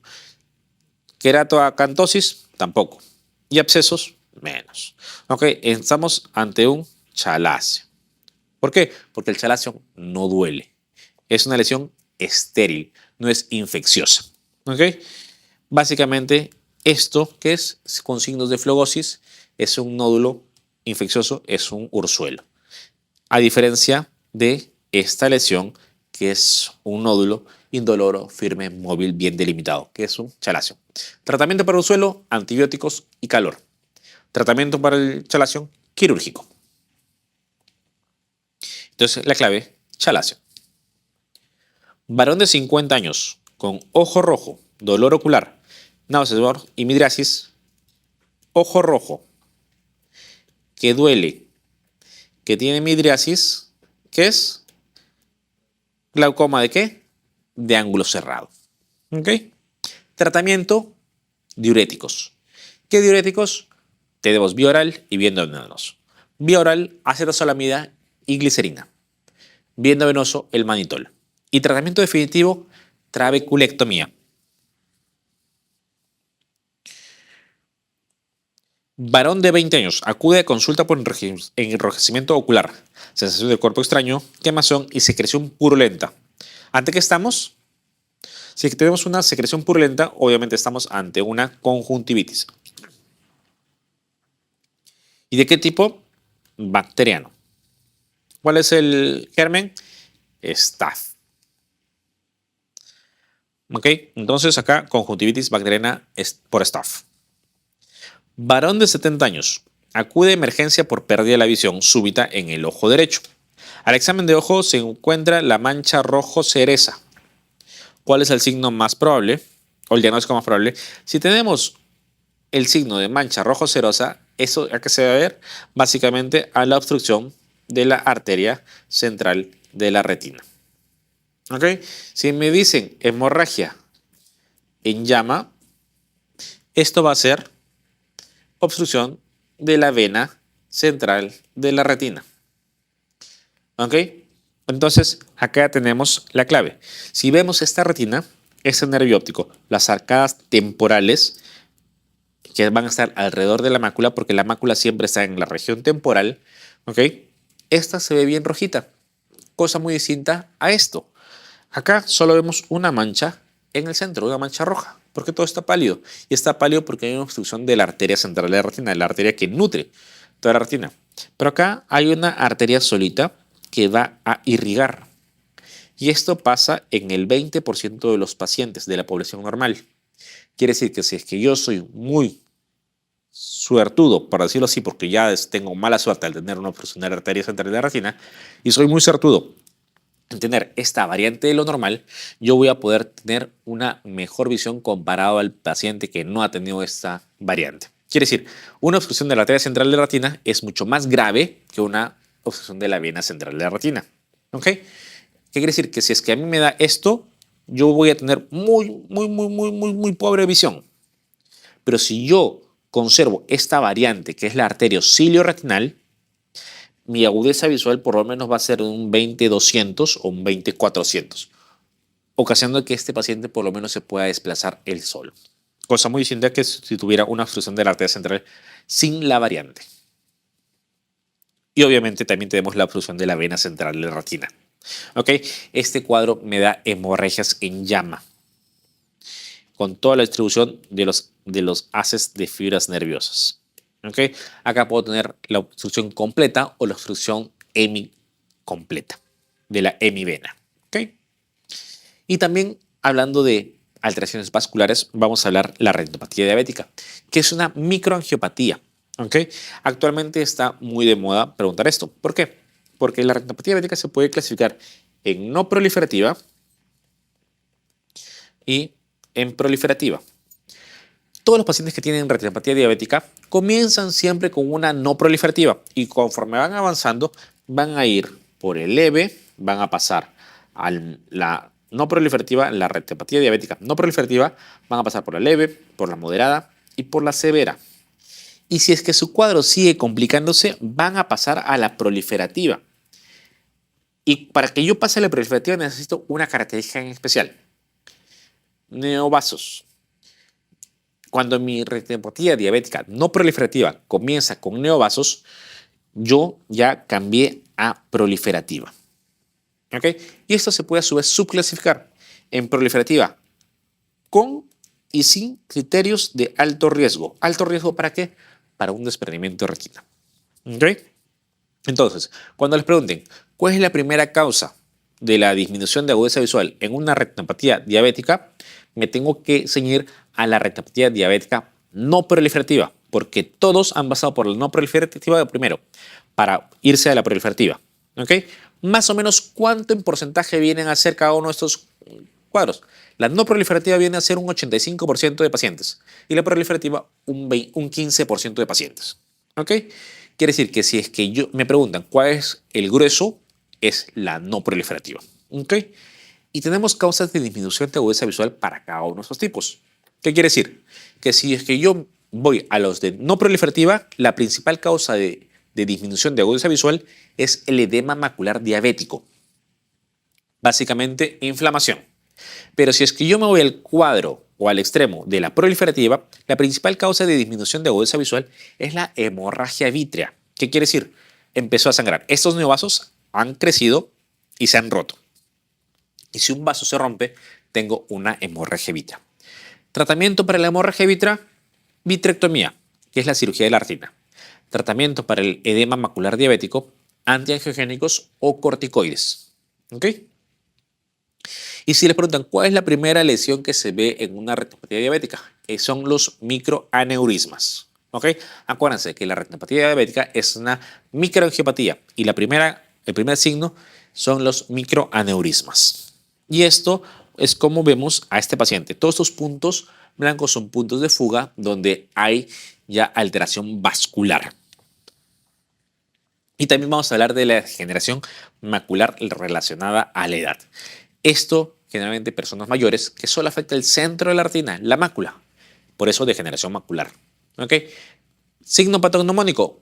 Queratoacantosis, tampoco. Y abscesos, menos. ¿Ok? Estamos ante un chaláceo. ¿Por qué? Porque el chaláceo no duele. Es una lesión estéril, no es infecciosa. ¿Ok? Básicamente, esto que es con signos de flegosis es un nódulo infeccioso, es un ursuelo. A diferencia de esta lesión, que es un nódulo indoloro, firme, móvil, bien delimitado, que es un chaláceo. Tratamiento para ursuelo, antibióticos y calor. Tratamiento para el chaláceo, quirúrgico. Entonces, la clave, chaláceo. Varón de 50 años, con ojo rojo, dolor ocular, náuseas y midriasis, ojo rojo, que duele, que tiene midriasis, ¿qué es? ¿Glaucoma de qué? De ángulo cerrado. ¿Ok? Tratamiento, diuréticos. ¿Qué diuréticos? Tenemos vía oral y vía endovenoso. Vía oral, acetazolamida y glicerina. Vía endovenoso, el manitol. Y tratamiento definitivo, trabeculectomía. Varón de 20 años acude a consulta por enrojecimiento ocular, sensación del cuerpo extraño, quemazón y secreción purulenta. ¿Ante qué estamos? Si tenemos una secreción purulenta, obviamente estamos ante una conjuntivitis. ¿Y de qué tipo? Bacteriano. ¿Cuál es el germen? Staph. ¿Ok? Entonces acá conjuntivitis bacteriana por Staph. Varón de 70 años. Acude a emergencia por pérdida de la visión súbita en el ojo derecho. Al examen de ojo se encuentra la mancha rojo cereza. ¿Cuál es el signo más probable? O el diagnóstico más probable. Si tenemos el signo de mancha rojo cerosa, ¿eso a qué se debe ver? Básicamente a la obstrucción de la arteria central de la retina. ¿Ok? Si me dicen hemorragia en llama, esto va a ser obstrucción de la vena central de la retina. ¿Ok? Entonces, acá tenemos la clave. Si vemos esta retina, este nervio óptico, las arcadas temporales, que van a estar alrededor de la mácula, porque la mácula siempre está en la región temporal, ¿ok? Esta se ve bien rojita, cosa muy distinta a esto. Acá solo vemos una mancha en el centro, una mancha roja, porque todo está pálido. Y está pálido porque hay una obstrucción de la arteria central de la retina, la arteria que nutre toda la retina. Pero acá hay una arteria solita que va a irrigar. Y esto pasa en el 20% de los pacientes de la población normal. Quiere decir que si es que yo soy muy suertudo, para decirlo así, porque ya tengo mala suerte al tener una obstrucción de la arteria central de la retina, y soy muy suertudo en tener esta variante de lo normal, yo voy a poder tener una mejor visión comparado al paciente que no ha tenido esta variante. Quiere decir, una obstrucción de la arteria central de la retina es mucho más grave que una obstrucción de la vena central de la retina. ¿Ok? ¿Qué quiere decir? Que si es que a mí me da esto, yo voy a tener muy pobre visión. Pero si yo conservo esta variante, que es la arteriocilio-retinal, mi agudeza visual por lo menos va a ser un 20-200 o un 20-400, ocasionando que este paciente por lo menos se pueda desplazar él solo. Cosa muy distinta que si tuviera una obstrucción de la arteria central sin la variante. Y obviamente también tenemos la obstrucción de la vena central de la retina. ¿Ok? Este cuadro me da hemorragias en llama, con toda la distribución de los haces de fibras nerviosas. ¿Okay? Acá puedo tener la obstrucción completa o la obstrucción hemicompleta de la hemivena. ¿Okay? Y también hablando de alteraciones vasculares, vamos a hablar de la retinopatía diabética, que es una microangiopatía. ¿Okay? Actualmente está muy de moda preguntar esto. ¿Por qué? Porque la retinopatía diabética se puede clasificar en no proliferativa y en proliferativa. Todos los pacientes que tienen retinopatía diabética comienzan siempre con una no proliferativa y conforme van avanzando van a ir por el leve, van a pasar a la no proliferativa, la retinopatía diabética no proliferativa, van a pasar por la leve, por la moderada y por la severa. Y si es que su cuadro sigue complicándose, van a pasar a la proliferativa. Y para que yo pase a la proliferativa necesito una característica en especial: neovasos. Cuando mi retinopatía diabética no proliferativa comienza con neovasos, yo ya cambié a proliferativa. ¿Ok? Y esto se puede a su vez subclasificar en proliferativa con y sin criterios de alto riesgo. ¿Alto riesgo para qué? Para un desprendimiento de retina. ¿Ok? Entonces, cuando les pregunten cuál es la primera causa de la disminución de agudeza visual en una retinopatía diabética, me tengo que ceñir a la retinopatía diabética no proliferativa, porque todos han pasado por la no proliferativa primero, para irse a la proliferativa. ¿Ok? Más o menos, ¿cuánto en porcentaje vienen a ser cada uno de estos cuadros? La no proliferativa viene a ser un 85% de pacientes y la proliferativa un 15% de pacientes. ¿Ok? Quiere decir que si es que me preguntan cuál es el grueso, es la no proliferativa. ¿Ok? Y tenemos causas de disminución de agudeza visual para cada uno de estos tipos. ¿Qué quiere decir? Que si es que yo voy a los de no proliferativa, la principal causa de disminución de agudeza visual es el edema macular diabético. Básicamente, inflamación. Pero si es que yo me voy al cuadro o al extremo de la proliferativa, la principal causa de disminución de agudeza visual es la hemorragia vítrea. ¿Qué quiere decir? Empezó a sangrar. Estos neovasos han crecido y se han roto. Y si un vaso se rompe, tengo una hemorragia vítrea. Tratamiento para la hemorragia vítrea: vitrectomía, que es la cirugía de la retina. Tratamiento para el edema macular diabético: antiangiogénicos o corticoides. ¿Ok? Y si les preguntan cuál es la primera lesión que se ve en una retinopatía diabética, son los microaneurismas. ¿Ok? Acuérdense que la retinopatía diabética es una microangiopatía y el primer signo son los microaneurismas. Y esto es como vemos a este paciente. Todos estos puntos blancos son puntos de fuga donde hay ya alteración vascular. Y también vamos a hablar de la degeneración macular relacionada a la edad. Esto generalmente personas mayores que solo afecta el centro de la retina, la mácula. Por eso degeneración macular. ¿Ok? Signo patognomónico: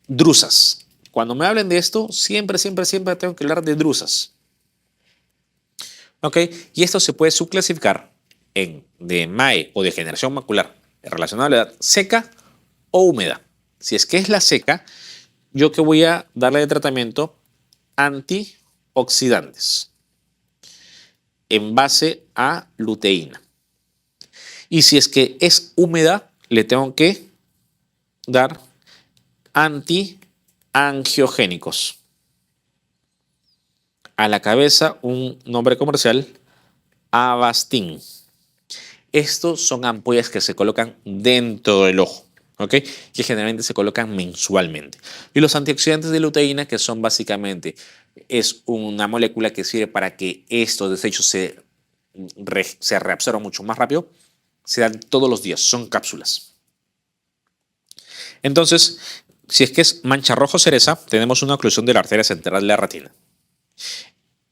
drusas. Cuando me hablen de esto, siempre tengo que hablar de drusas. ¿Ok? Y esto se puede subclasificar en de MAE o degeneración macular relacionada a la edad seca o húmeda. Si es que es la seca, yo que voy a darle de tratamiento antioxidantes en base a luteína. Y si es que es húmeda, le tengo que dar antiangiogénicos. A la cabeza un nombre comercial: Avastin. Estos son ampollas que se colocan dentro del ojo. ¿ok? Que generalmente se colocan mensualmente. Y los antioxidantes de luteína, que son básicamente, es una molécula que sirve para que estos desechos se reabsorban mucho más rápido, se dan todos los días, son cápsulas. Entonces, si es que es mancha rojo cereza, tenemos una oclusión de la arteria central de la retina.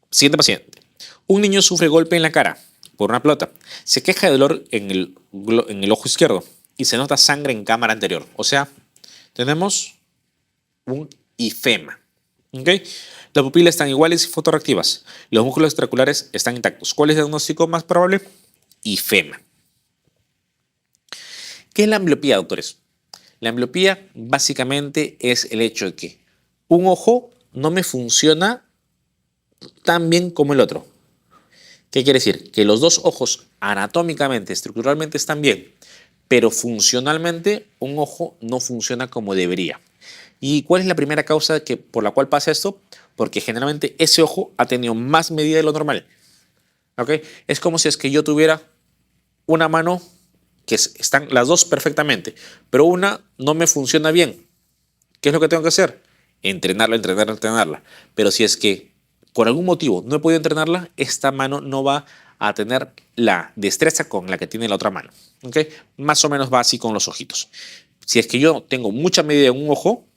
Siguiente paciente. Un niño sufre golpe en la cara por una pelota. Se queja de dolor en el ojo izquierdo y se nota sangre en cámara anterior. O sea, tenemos un ifema. ¿Ok? Las pupilas están iguales y fotorreactivas. Los músculos extraculares están intactos. ¿Cuál es el diagnóstico más probable? Ifema. ¿Qué es la ambliopía, doctores? La ambliopía básicamente es el hecho de que un ojo no me funciona tan bien como el otro. ¿Qué quiere decir? Que los dos ojos anatómicamente, estructuralmente están bien, pero funcionalmente un ojo no funciona como debería. ¿Y cuál es la primera causa por la cual pasa esto? Porque generalmente ese ojo ha tenido más medida de lo normal. ¿Ok? Es como si es que yo tuviera una mano que están las dos perfectamente, pero una no me funciona bien. ¿Qué es lo que tengo que hacer? Entrenarla, entrenarla, entrenarla. Pero si es que por algún motivo no he podido entrenarla, esta mano no va a tener la destreza con la que tiene la otra mano. ¿Ok? Más o menos va así con los ojitos. Si es que yo tengo mucha medida en un ojo,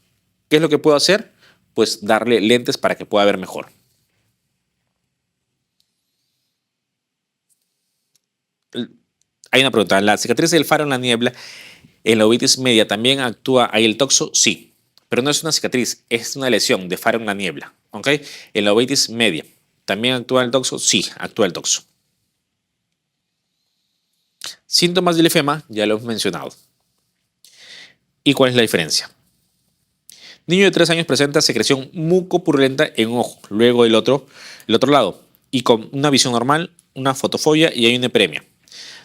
¿qué es lo que puedo hacer? Pues darle lentes para que pueda ver mejor. Hay una pregunta. ¿La cicatriz del faro en la niebla en la uveitis media también actúa ahí el toxo? Sí, pero no es una cicatriz, es una lesión de faro en la niebla. ¿Ok? En la uveitis media también actúa el toxo. Sí, actúa el toxo. Síntomas del ifema ya lo hemos mencionado. ¿Y cuál es la diferencia? Niño de 3 años presenta secreción mucopurulenta en un ojo, luego el otro lado, y con una visión normal, una fotofobia y hay una hiperemia.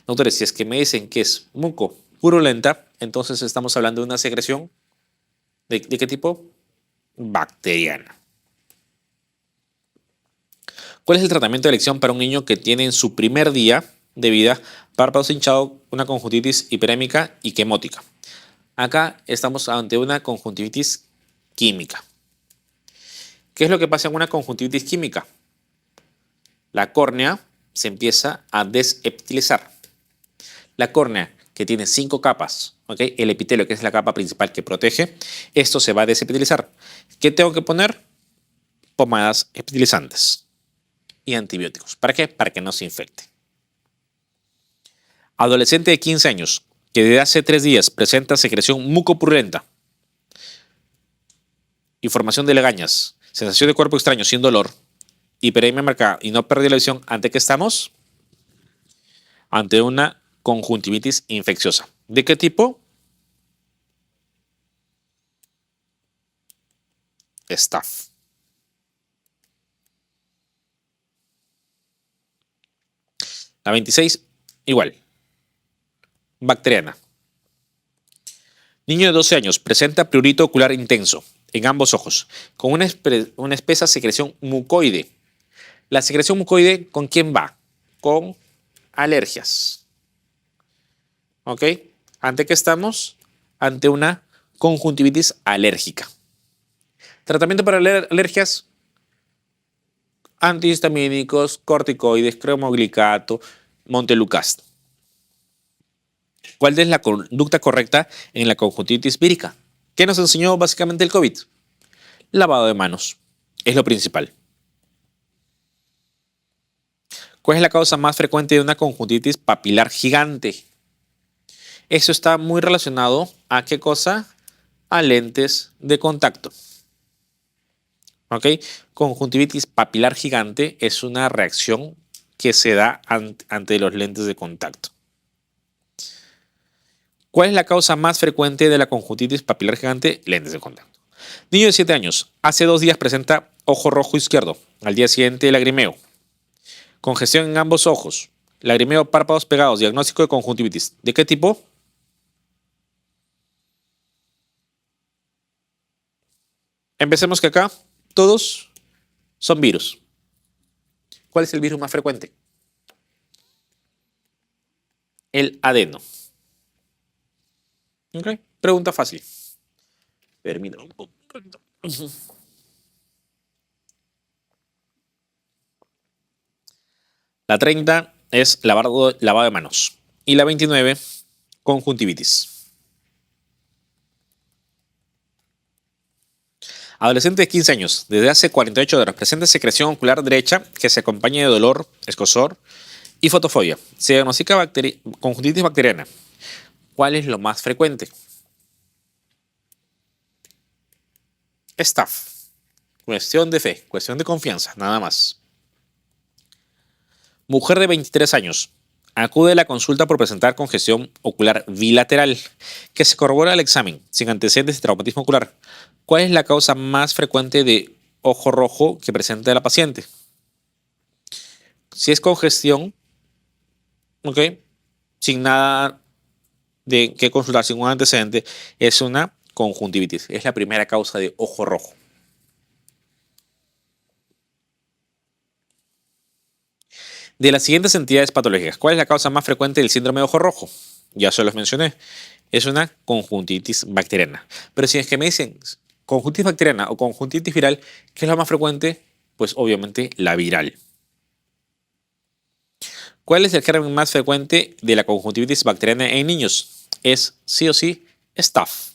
Doctores, si es que me dicen que es mucopurulenta, entonces estamos hablando de una secreción ¿de qué tipo? Bacteriana. ¿Cuál es el tratamiento de elección para un niño que tiene en su primer día de vida párpados hinchados, una conjuntivitis hiperémica y quemótica? Acá estamos ante una conjuntivitis química. ¿Qué es lo que pasa en una conjuntivitis química? La córnea se empieza a desepitelizar. La córnea, que tiene 5 capas, ¿okay? El epitelio, que es la capa principal que protege, esto se va a desepitelizar. ¿Qué tengo que poner? Pomadas epitelizantes y antibióticos. ¿Para qué? Para que no se infecte. Adolescente de 15 años que desde hace 3 días presenta secreción mucopurulenta, información de legañas, sensación de cuerpo extraño sin dolor, hiperemia marcada y no perdió la visión. ¿Ante qué estamos? Ante una conjuntivitis infecciosa. ¿De qué tipo? Staph. La 26, igual, bacteriana. Niño de 12 años presenta prurito ocular intenso en ambos ojos, con una espesa secreción mucoide. La secreción mucoide, ¿con quién va? Con alergias. ¿Ok? ¿Ante qué estamos? Ante una conjuntivitis alérgica. Tratamiento para alergias: antihistamínicos, corticoides, cromoglicato, montelukast. ¿Cuál es la conducta correcta en la conjuntivitis vírica? ¿Qué nos enseñó básicamente el COVID? Lavado de manos. Es lo principal. ¿Cuál es la causa más frecuente de una conjuntivitis papilar gigante? Eso está muy relacionado a ¿qué cosa? A lentes de contacto. ¿Ok? Conjuntivitis papilar gigante es una reacción que se da ante los lentes de contacto. ¿Cuál es la causa más frecuente de la conjuntivitis papilar gigante? Lentes de contacto. Niño de 7 años, hace 2 días presenta ojo rojo izquierdo, al día siguiente lagrimeo, congestión en ambos ojos, lagrimeo, párpados pegados, diagnóstico de conjuntivitis. ¿De qué tipo? Empecemos que acá todos son virus. ¿Cuál es el virus más frecuente? El adeno. ¿Okay? Pregunta fácil. Permítame un poco. La 30 es lavado de manos. Y la 29, conjuntivitis. Adolescente de 15 años, desde hace 48 horas, presenta secreción ocular derecha que se acompaña de dolor, escozor y fotofobia. Se diagnostica conjuntivitis bacteriana. ¿Cuál es lo más frecuente? Staph. Cuestión de fe, cuestión de confianza, nada más. Mujer de 23 años. Acude a la consulta por presentar congestión ocular bilateral, que se corrobora al examen, sin antecedentes de traumatismo ocular. ¿Cuál es la causa más frecuente de ojo rojo que presenta la paciente? Si es congestión, ¿ok? Sin nada de qué consultar, sin un antecedente, es una conjuntivitis. Es la primera causa de ojo rojo. De las siguientes entidades patológicas, ¿cuál es la causa más frecuente del síndrome de ojo rojo? Ya se los mencioné. Es una conjuntivitis bacteriana. Pero si es que me dicen conjuntivitis bacteriana o conjuntivitis viral, ¿qué es lo más frecuente? Pues obviamente la viral. ¿Cuál es el germen más frecuente de la conjuntivitis bacteriana en niños? Es sí o sí Staph.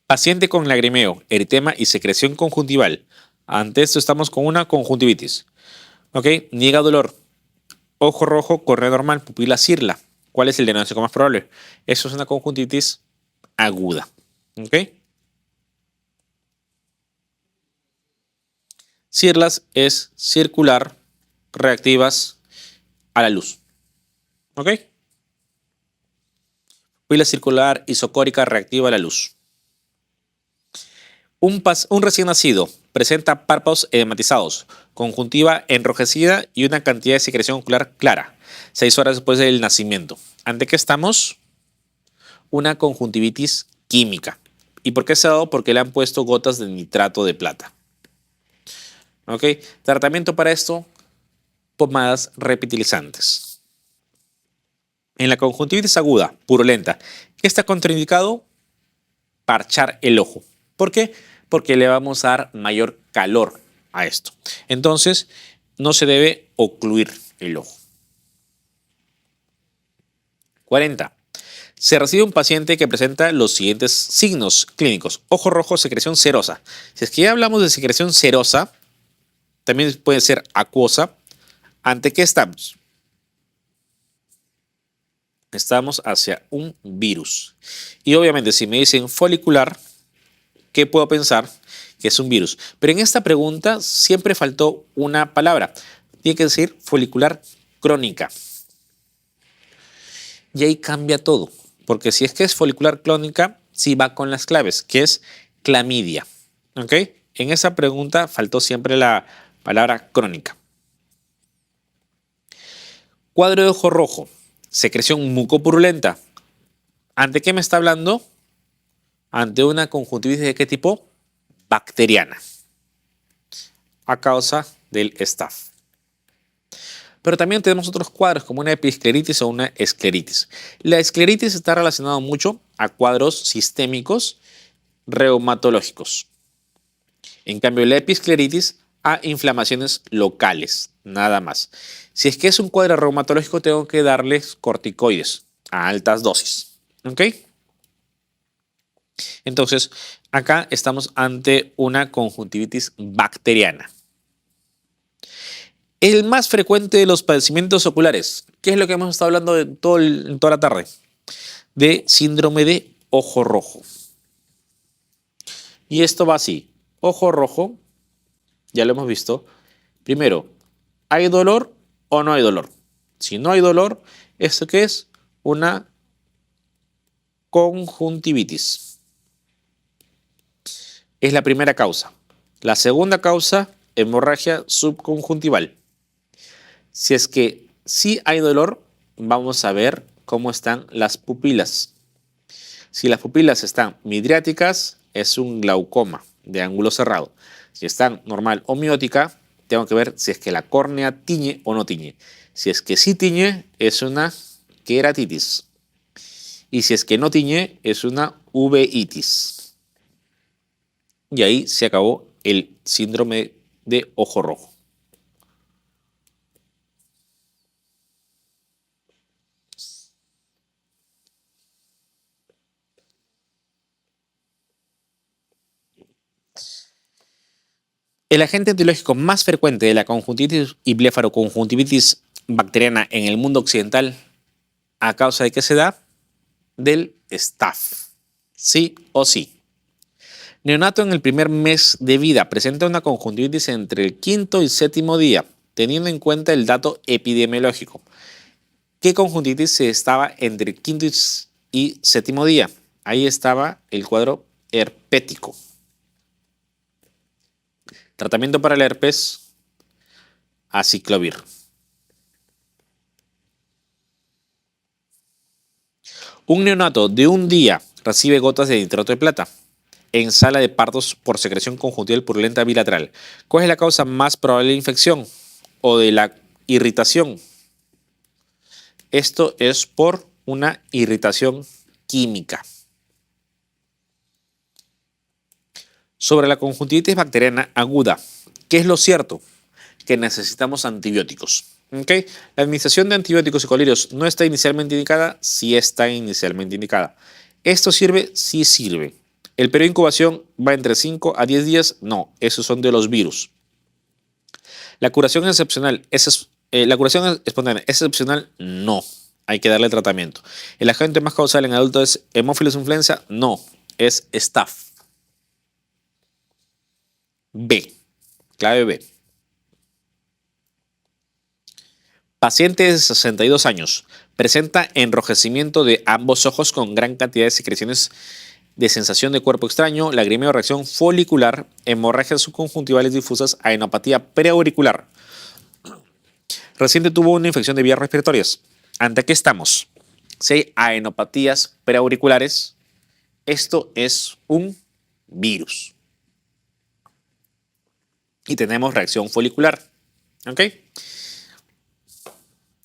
Paciente con lagrimeo, eritema y secreción conjuntival. Ante esto estamos con una conjuntivitis. ¿Ok? Niega dolor. Ojo rojo, correa normal, pupila cirla. ¿Cuál es el diagnóstico más probable? Eso es una conjuntivitis aguda. ¿Ok? Cirlas es circular, reactivas a la luz. ¿Ok? Pupila circular isocórica reactiva a la luz. Un recién nacido presenta párpados edematizados, conjuntiva enrojecida y una cantidad de secreción ocular clara, 6 horas después del nacimiento. ¿Ante qué estamos? Una conjuntivitis química. ¿Y por qué se ha dado? Porque le han puesto gotas de nitrato de plata. ¿Ok? Tratamiento para esto, pomadas reptilizantes. En la conjuntivitis aguda, purulenta, ¿qué está contraindicado? Parchar el ojo. ¿Por qué? Porque le vamos a dar mayor calor a esto. Entonces, no se debe ocluir el ojo. 40. Se recibe un paciente que presenta los siguientes signos clínicos. Ojo rojo, secreción serosa. Si es que ya hablamos de secreción serosa, también puede ser acuosa. ¿Ante qué estamos? Estamos hacia un virus. Y obviamente si me dicen folicular, ¿qué puedo pensar? Que es un virus. Pero en esta pregunta siempre faltó una palabra. Tiene que decir folicular crónica. Y ahí cambia todo. Porque si es que es folicular crónica, sí va con las claves, que es clamidia. ¿Ok? En esa pregunta faltó siempre la palabra crónica. Cuadro de ojo rojo. Secreción mucopurulenta. ¿Ante qué me está hablando? Ante una conjuntivitis de qué tipo? Bacteriana. A causa del Staph. Pero también tenemos otros cuadros como una episcleritis o una escleritis. La escleritis está relacionada mucho a cuadros sistémicos reumatológicos. En cambio, la episcleritis a inflamaciones locales, nada más. Si es que es un cuadro reumatológico, tengo que darles corticoides a altas dosis. ¿Ok? Entonces, acá estamos ante una conjuntivitis bacteriana. El más frecuente de los padecimientos oculares, ¿qué es lo que hemos estado hablando en toda la tarde? De síndrome de ojo rojo. Y esto va así. Ojo rojo, ya lo hemos visto. Primero, ¿hay dolor o no hay dolor? Si no hay dolor, ¿esto qué es? Una conjuntivitis. Es la primera causa. La segunda causa, hemorragia subconjuntival. Si es que sí hay dolor, vamos a ver cómo están las pupilas. Si las pupilas están midriáticas, es un glaucoma de ángulo cerrado. Si están normal o miótica, tengo que ver si es que la córnea tiñe o no tiñe. Si es que sí tiñe, es una queratitis. Y si es que no tiñe, es una uveitis. Y ahí se acabó el síndrome de ojo rojo. El agente etiológico más frecuente de la conjuntivitis y blefaroconjuntivitis bacteriana en el mundo occidental, ¿a causa de qué se da? Del staph. Sí o sí. Neonato en el primer mes de vida presenta una conjuntivitis entre el quinto y séptimo día, teniendo en cuenta el dato epidemiológico. ¿Qué conjuntivitis se estaba entre el quinto y séptimo día? Ahí estaba el cuadro herpético. Tratamiento para el herpes, aciclovir. Un neonato de un día recibe gotas de nitrato de plata en sala de partos por secreción conjuntival purulenta bilateral. ¿Cuál es la causa más probable de la infección o de la irritación? Esto es por una irritación química. Sobre la conjuntivitis bacteriana aguda, ¿qué es lo cierto? Que necesitamos antibióticos. ¿Okay? La administración de antibióticos y colirios no está inicialmente indicada, sí está inicialmente indicada. ¿Esto sirve? Sí sirve. ¿El periodo de incubación va entre 5 a 10 días? No, esos son de los virus. ¿La curación es excepcional? ¿La curación espontánea es excepcional? No, hay que darle tratamiento. ¿El agente más causal en adultos es Haemophilus influenza? No, es staph. B, clave B. Paciente de 62 años. Presenta enrojecimiento de ambos ojos con gran cantidad de secreciones de sensación de cuerpo extraño, lagrimeo, reacción folicular, hemorragias subconjuntivales difusas, adenopatía preauricular. Reciente tuvo una infección de vías respiratorias. ¿Ante qué estamos? Si hay adenopatías preauriculares, esto es un virus. Y tenemos reacción folicular. ¿Ok?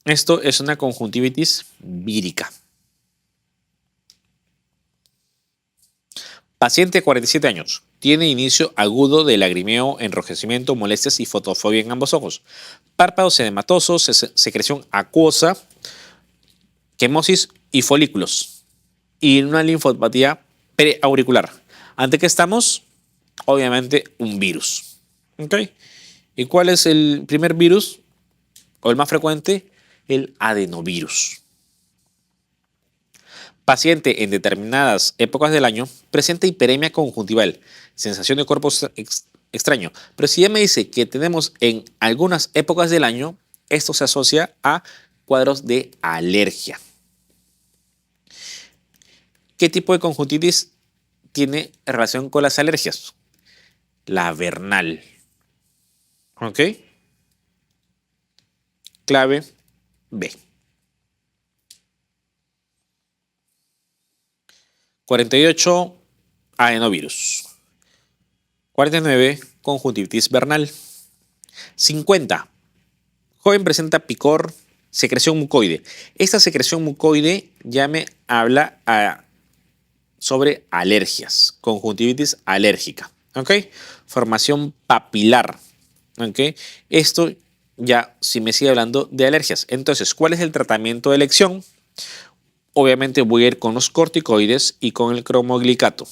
Esto es una conjuntivitis vírica. Paciente de 47 años. Tiene inicio agudo de lagrimeo, enrojecimiento, molestias y fotofobia en ambos ojos. Párpados edematosos, secreción acuosa, quemosis y folículos. Y una linfopatía preauricular. ¿Ante qué estamos? Obviamente un virus. ¿Ok? ¿Y cuál es el primer virus? O el más frecuente, el adenovirus. Paciente en determinadas épocas del año presenta hiperemia conjuntival, sensación de cuerpo extraño. Pero si ya me dice que tenemos en algunas épocas del año, esto se asocia a cuadros de alergia. ¿Qué tipo de conjuntivitis tiene relación con las alergias? La vernal. ¿Ok? Clave B. 48, adenovirus. 49, conjuntivitis vernal. 50, joven presenta picor, secreción mucoide. Esta secreción mucoide ya me habla sobre alergias, conjuntivitis alérgica. ¿Ok? Formación papilar. ¿Ok? Esto ya sí me sigue hablando de alergias. Entonces, ¿cuál es el tratamiento de elección? Obviamente voy a ir con los corticoides y con el cromoglicato.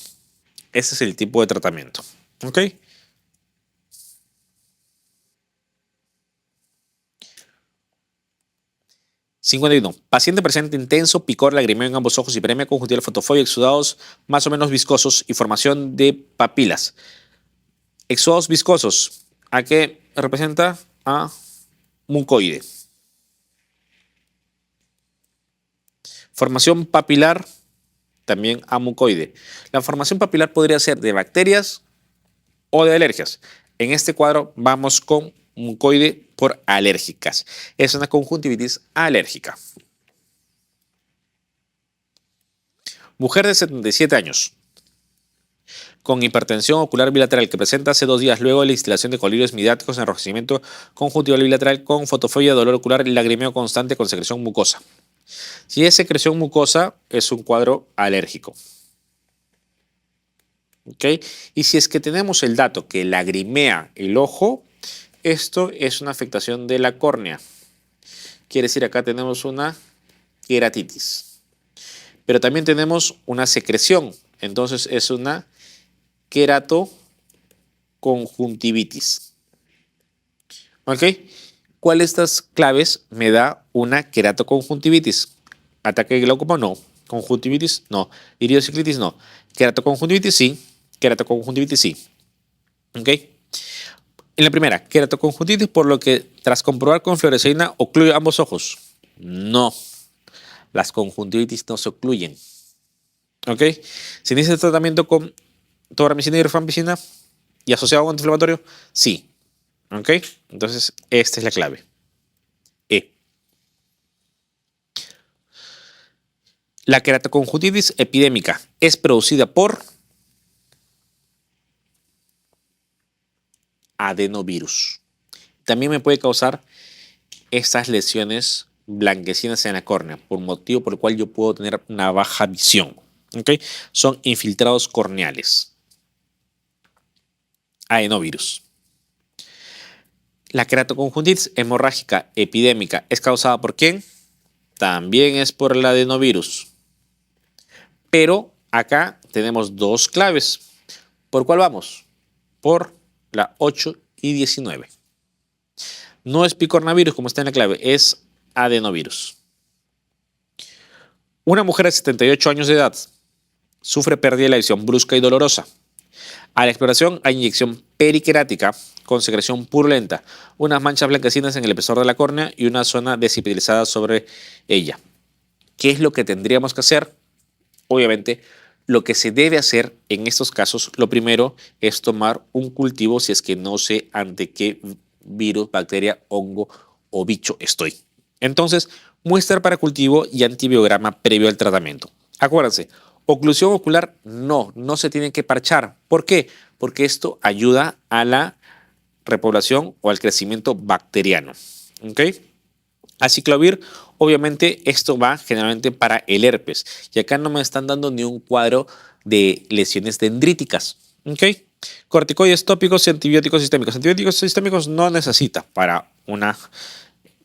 Ese es el tipo de tratamiento. ¿Ok? (51) Paciente presenta intenso picor, lagrimeo en ambos ojos, hiperemia conjuntival, fotofobia, exudados más o menos viscosos y formación de papilas. Exudados viscosos, ¿a qué representa? A mucoide. Formación papilar, también a mucoide. La formación papilar podría ser de bacterias o de alergias. En este cuadro vamos con mucoide por alérgicas. Es una conjuntivitis alérgica. Mujer de 77 años con hipertensión ocular bilateral que presenta hace 2 días luego de la instalación de colirios midiáticos, enrojecimiento conjuntival bilateral con fotofobia, dolor ocular y lagrimeo constante con secreción mucosa. Si es secreción mucosa, es un cuadro alérgico. ¿Ok? Y si es que tenemos el dato que lagrimea el ojo, esto es una afectación de la córnea. Quiere decir, acá tenemos una queratitis. Pero también tenemos una secreción. Entonces es una queratoconjuntivitis. ¿Ok? ¿Cuál de estas claves me da una queratoconjuntivitis? Ataque de glaucoma, no. Conjuntivitis, no. Iridociclitis, no. Queratoconjuntivitis, sí. Queratoconjuntivitis, sí. ¿Ok? En la primera, queratoconjuntivitis, por lo que tras comprobar con fluoresceína ocluye ambos ojos. No. Las conjuntivitis no se ocluyen. ¿Ok? ¿Se inicia el tratamiento con tobramicina y rifampicina y asociado a un antiinflamatorio? Sí. ¿Ok? Entonces, esta es la clave. E. La queratoconjuntivitis epidémica es producida por adenovirus. También me puede causar estas lesiones blanquecinas en la córnea, por motivo por el cual yo puedo tener una baja visión. ¿Ok? Son infiltrados corneales. Adenovirus. La queratoconjuntivitis hemorrágica epidémica es causada por ¿quién? También es por el adenovirus. Pero acá tenemos dos claves. ¿Por cuál vamos? Por la 8 y 19. No es picornavirus como está en la clave, es adenovirus. Una mujer de 78 años de edad sufre pérdida de la visión brusca y dolorosa. A la exploración hay inyección periquerática con secreción purulenta, unas manchas blanquecinas en el espesor de la córnea y una zona desepitalizada sobre ella. ¿Qué es lo que tendríamos que hacer? Obviamente, lo que se debe hacer en estos casos, lo primero es tomar un cultivo si es que no sé ante qué virus, bacteria, hongo o bicho estoy. Entonces, muestra para cultivo y antibiograma previo al tratamiento. Acuérdense, oclusión ocular no se tiene que parchar. ¿Por qué? Porque esto ayuda a la repoblación o al crecimiento bacteriano. ¿Ok? Aciclovir, obviamente esto va generalmente para el herpes. Y acá no me están dando ni un cuadro de lesiones dendríticas. ¿Ok? Corticoides tópicos y antibióticos sistémicos. Antibióticos sistémicos no necesita para una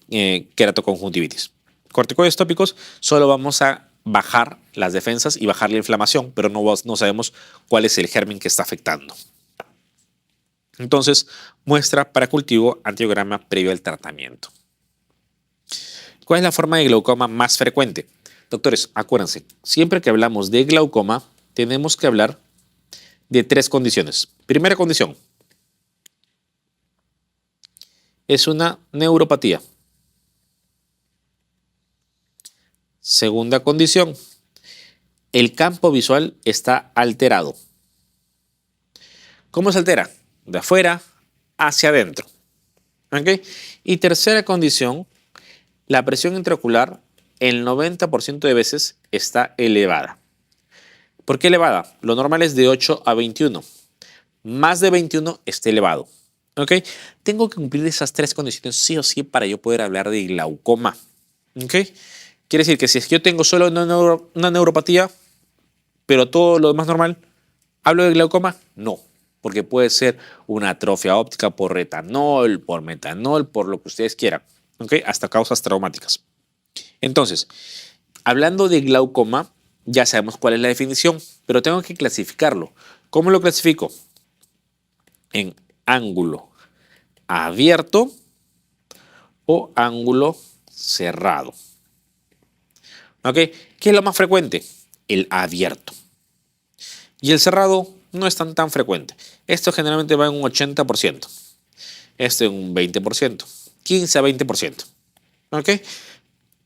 queratoconjuntivitis. Corticoides tópicos solo vamos a bajar las defensas y bajar la inflamación, pero no sabemos cuál es el germen que está afectando. Entonces, muestra para cultivo antibiograma previo al tratamiento. ¿Cuál es la forma de glaucoma más frecuente? Doctores, acuérdense, siempre que hablamos de glaucoma, tenemos que hablar de tres condiciones. Primera condición, es una neuropatía. Segunda condición, el campo visual está alterado. ¿Cómo se altera? De afuera hacia adentro. ¿Ok? Y tercera condición, la presión intraocular el 90% de veces está elevada. ¿Por qué elevada? Lo normal es de 8 a 21. Más de 21 está elevado. ¿Ok? Tengo que cumplir esas tres condiciones sí o sí para yo poder hablar de glaucoma. ¿Ok? Quiere decir que si es que yo tengo solo una neuropatía, pero todo lo demás normal, ¿hablo de glaucoma? No, porque puede ser una atrofia óptica por retinol, por metanol, por lo que ustedes quieran. ¿Ok? Hasta causas traumáticas. Entonces, hablando de glaucoma, ya sabemos cuál es la definición, pero tengo que clasificarlo. ¿Cómo lo clasifico? En ángulo abierto o ángulo cerrado. ¿Ok? ¿Qué es lo más frecuente? El abierto. Y el cerrado no es tan frecuente. Esto generalmente va en un 80%. Esto en un 20%. 15 a 20%. ¿Ok?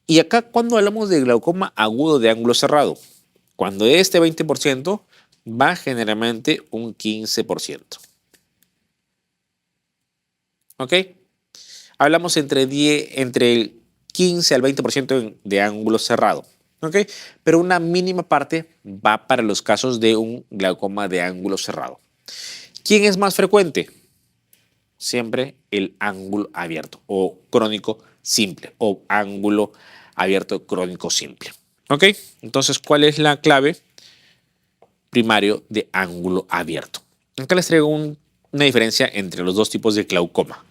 Y acá cuando hablamos de glaucoma agudo de ángulo cerrado, cuando este 20% va generalmente un 15%. ¿Ok? Hablamos entre el 15 al 20% de ángulo cerrado. ¿Ok? Pero una mínima parte va para los casos de un glaucoma de ángulo cerrado. ¿Quién es más frecuente? Siempre el ángulo abierto o crónico simple o ángulo abierto crónico simple. ¿Ok? Entonces, ¿cuál es la clave? Primario de ángulo abierto. Acá les traigo una diferencia entre los dos tipos de glaucoma,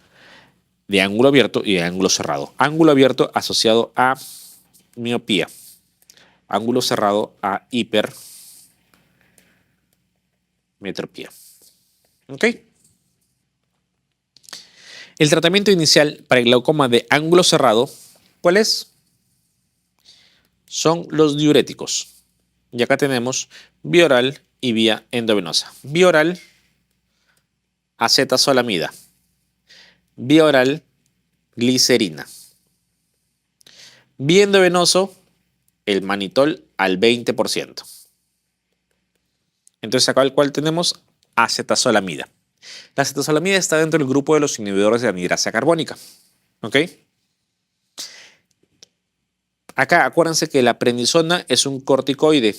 de ángulo abierto y de ángulo cerrado. Ángulo abierto asociado a miopía, ángulo cerrado a hipermetropía. ¿Ok? El tratamiento inicial para el glaucoma de ángulo cerrado, ¿cuál es? Son los diuréticos. Y acá tenemos vía oral y vía endovenosa. Vía oral, acetazolamida. Vía oral, glicerina. Vía endovenoso, el manitol al 20%. Entonces acá el cual tenemos acetazolamida. La acetazolamida está dentro del grupo de los inhibidores de anhidrasa carbónica. ¿Ok? Acá acuérdense que la prednisona es un corticoide.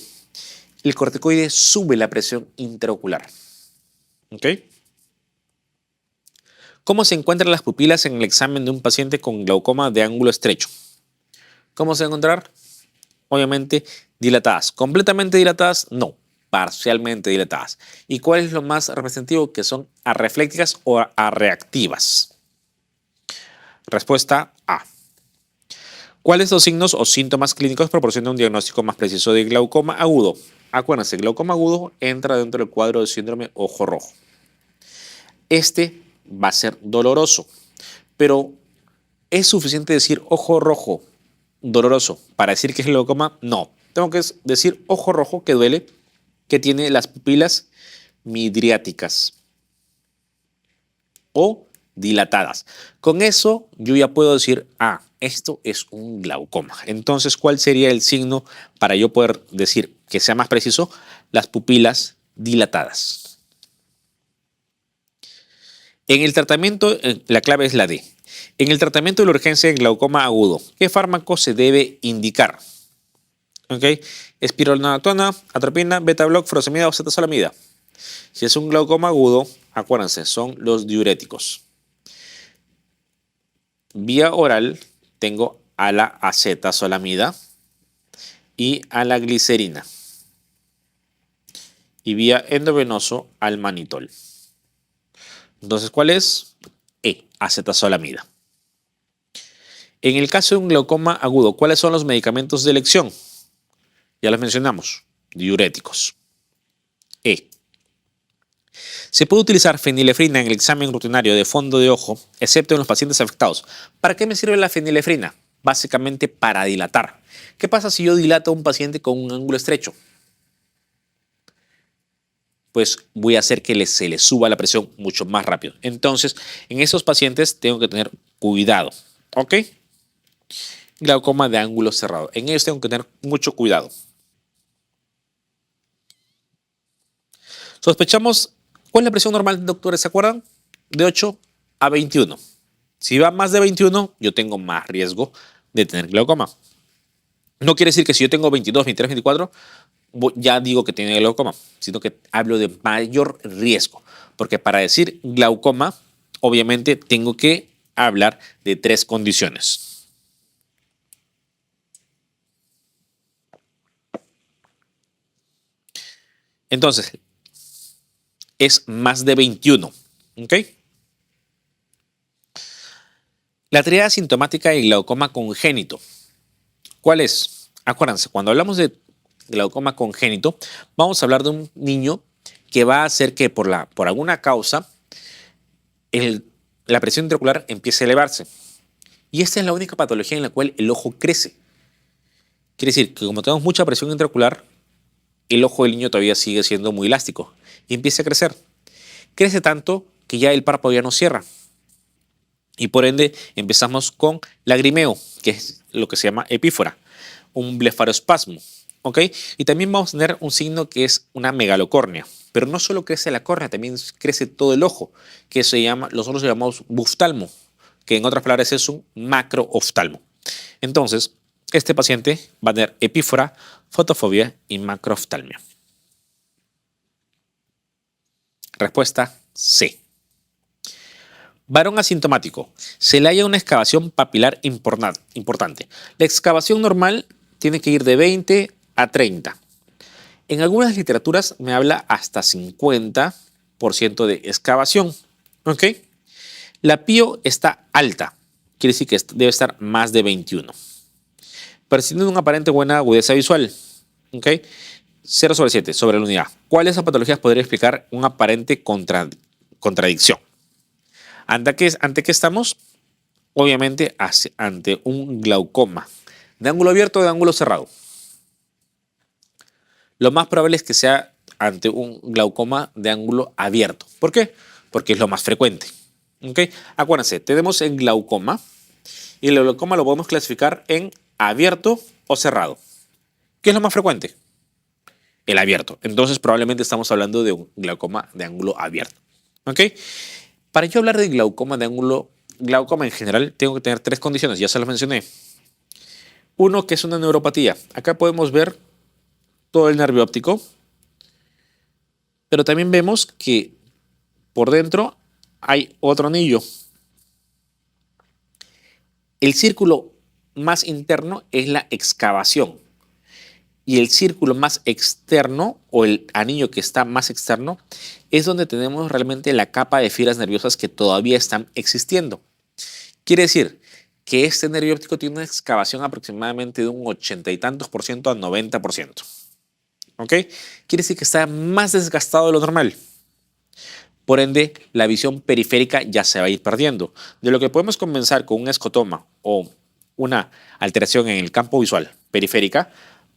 El corticoide sube la presión intraocular. ¿Ok? ¿Cómo se encuentran las pupilas en el examen de un paciente con glaucoma de ángulo estrecho? ¿Cómo se va a encontrar? Obviamente dilatadas. ¿Completamente dilatadas? No, parcialmente dilatadas. ¿Y cuál es lo más representativo? Que son arreflécticas o arreactivas. Respuesta A. ¿Cuáles de los signos o síntomas clínicos proporcionan un diagnóstico más preciso de glaucoma agudo? Acuérdense, glaucoma agudo entra dentro del cuadro de síndrome ojo rojo. Este va a ser doloroso, pero ¿es suficiente decir ojo rojo doloroso para decir que es glaucoma? No. Tengo que decir ojo rojo que duele, que tiene las pupilas midriáticas o dilatadas. Con eso yo ya puedo decir, esto es un glaucoma. Entonces, ¿cuál sería el signo para yo poder decir que sea más preciso? Las pupilas dilatadas. En el tratamiento, la clave es la D. En el tratamiento de la urgencia de glaucoma agudo, ¿qué fármaco se debe indicar? ¿Ok? Espironolactona, atropina, beta-block, furosemida o acetazolamida. Si es un glaucoma agudo, acuérdense, son los diuréticos. Vía oral tengo a la acetazolamida y a la glicerina. Y vía endovenoso al manitol. Entonces, ¿cuál es? Acetazolamida. En el caso de un glaucoma agudo, ¿cuáles son los medicamentos de elección? Ya los mencionamos, diuréticos. Se puede utilizar fenilefrina en el examen rutinario de fondo de ojo, excepto en los pacientes afectados. ¿Para qué me sirve la fenilefrina? Básicamente para dilatar. ¿Qué pasa si yo dilato a un paciente con un ángulo estrecho? Pues voy a hacer que se le suba la presión mucho más rápido. Entonces, en esos pacientes tengo que tener cuidado. ¿Ok? Glaucoma de ángulo cerrado. En ellos tengo que tener mucho cuidado. Sospechamos, ¿cuál es la presión normal, doctores? ¿Se acuerdan? De 8 a 21. Si va más de 21, yo tengo más riesgo de tener glaucoma. No quiere decir que si yo tengo 22, 23, 24, ya digo que tiene glaucoma, sino que hablo de mayor riesgo. Porque para decir glaucoma, obviamente tengo que hablar de 3 condiciones. Entonces, es más de 21. ¿Ok? La triada sintomática de glaucoma congénito. ¿Cuál es? Acuérdense, cuando hablamos de glaucoma congénito, vamos a hablar de un niño que va a hacer que por alguna causa la presión intraocular empiece a elevarse. Y esta es la única patología en la cual el ojo crece. Quiere decir que como tenemos mucha presión intraocular, el ojo del niño todavía sigue siendo muy elástico y empieza a crecer. Crece tanto que ya el párpado ya no cierra. Y por ende empezamos con lagrimeo, que es lo que se llama epífora, un blefaroespasmo. ¿Ok? Y también vamos a tener un signo que es una megalocórnea. Pero no solo crece la córnea, también crece todo el ojo, que se llama, nosotros llamamos buftalmo, que en otras palabras es un macrooftalmo. Entonces, este paciente va a tener epífora, fotofobia y macrooftalmia. Respuesta C. Varón asintomático. Se le halla una excavación papilar importante. La excavación normal tiene que ir de 20 a 30. En algunas literaturas me habla hasta 50% de excavación. ¿Ok? La PIO está alta. Quiere decir que debe estar más de 21. Prescindiendo de una aparente buena agudeza visual. ¿Ok? 0/7 sobre la unidad. ¿Cuáles patologías podría explicar una aparente contradicción? ¿Ante qué estamos? Obviamente ante un glaucoma. ¿De ángulo abierto o de ángulo cerrado? Lo más probable es que sea ante un glaucoma de ángulo abierto. ¿Por qué? Porque es lo más frecuente. ¿Ok? Acuérdense, tenemos el glaucoma y el glaucoma lo podemos clasificar en abierto o cerrado. ¿Qué es lo más frecuente? El abierto. Entonces probablemente estamos hablando de un glaucoma de ángulo abierto. ¿Ok? Para yo hablar de glaucoma glaucoma en general, tengo que tener 3 condiciones, ya se las mencioné. Uno, que es una neuropatía. Acá podemos ver todo el nervio óptico, pero también vemos que por dentro hay otro anillo. El círculo más interno es la excavación y el círculo más externo, o el anillo que está más externo, es donde tenemos realmente la capa de fibras nerviosas que todavía están existiendo. Quiere decir que este nervio óptico tiene una excavación aproximadamente de un 80 y tantos por ciento a 90%. ¿Ok? Quiere decir que está más desgastado de lo normal. Por ende, la visión periférica ya se va a ir perdiendo. De lo que podemos comenzar con un escotoma o una alteración en el campo visual periférica,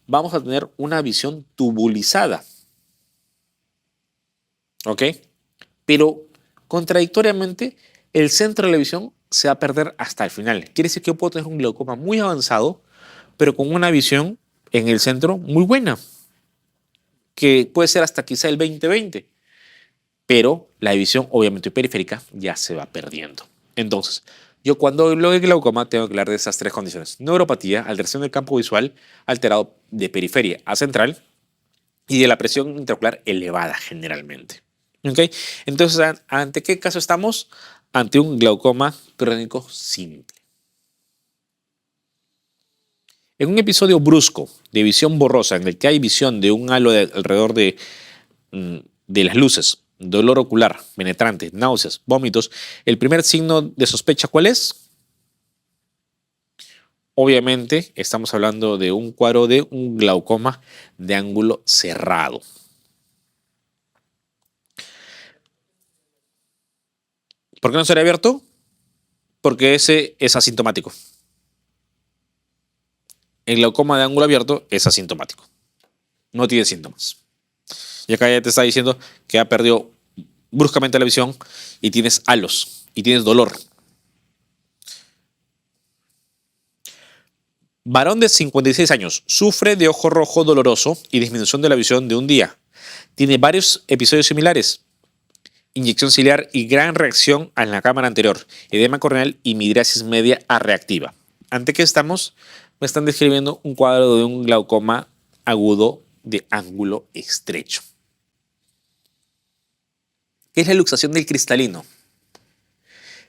vamos a tener una visión tubulizada. ¿Ok? Pero contradictoriamente, el centro de la visión se va a perder hasta el final. Quiere decir que yo puedo tener un glaucoma muy avanzado, pero con una visión en el centro muy buena, que puede ser hasta quizá el 20/20. Pero la visión obviamente periférica ya se va perdiendo. Entonces, yo cuando hablo de glaucoma tengo que hablar de esas 3 condiciones: neuropatía, alteración del campo visual alterado de periferia a central y de la presión intraocular elevada generalmente. ¿Ok? Entonces, ¿ante qué caso estamos? Ante un glaucoma crónico simple. En un episodio brusco de visión borrosa en el que hay visión de un halo alrededor de las luces, dolor ocular, penetrante, náuseas, vómitos, el primer signo de sospecha, ¿cuál es? Obviamente estamos hablando de un cuadro de un glaucoma de ángulo cerrado. ¿Por qué no sería abierto? Porque ese es asintomático. El glaucoma de ángulo abierto es asintomático. No tiene síntomas. Y acá ya te está diciendo que ha perdido bruscamente la visión y tienes halos y tienes dolor. Varón de 56 años, sufre de ojo rojo doloroso y disminución de la visión de un día. Tiene varios episodios similares: inyección ciliar y gran reacción en la cámara anterior, edema corneal y midriasis media A reactiva. ¿Ante qué estamos? Me están describiendo un cuadro de un glaucoma agudo de ángulo estrecho. ¿Qué es la luxación del cristalino?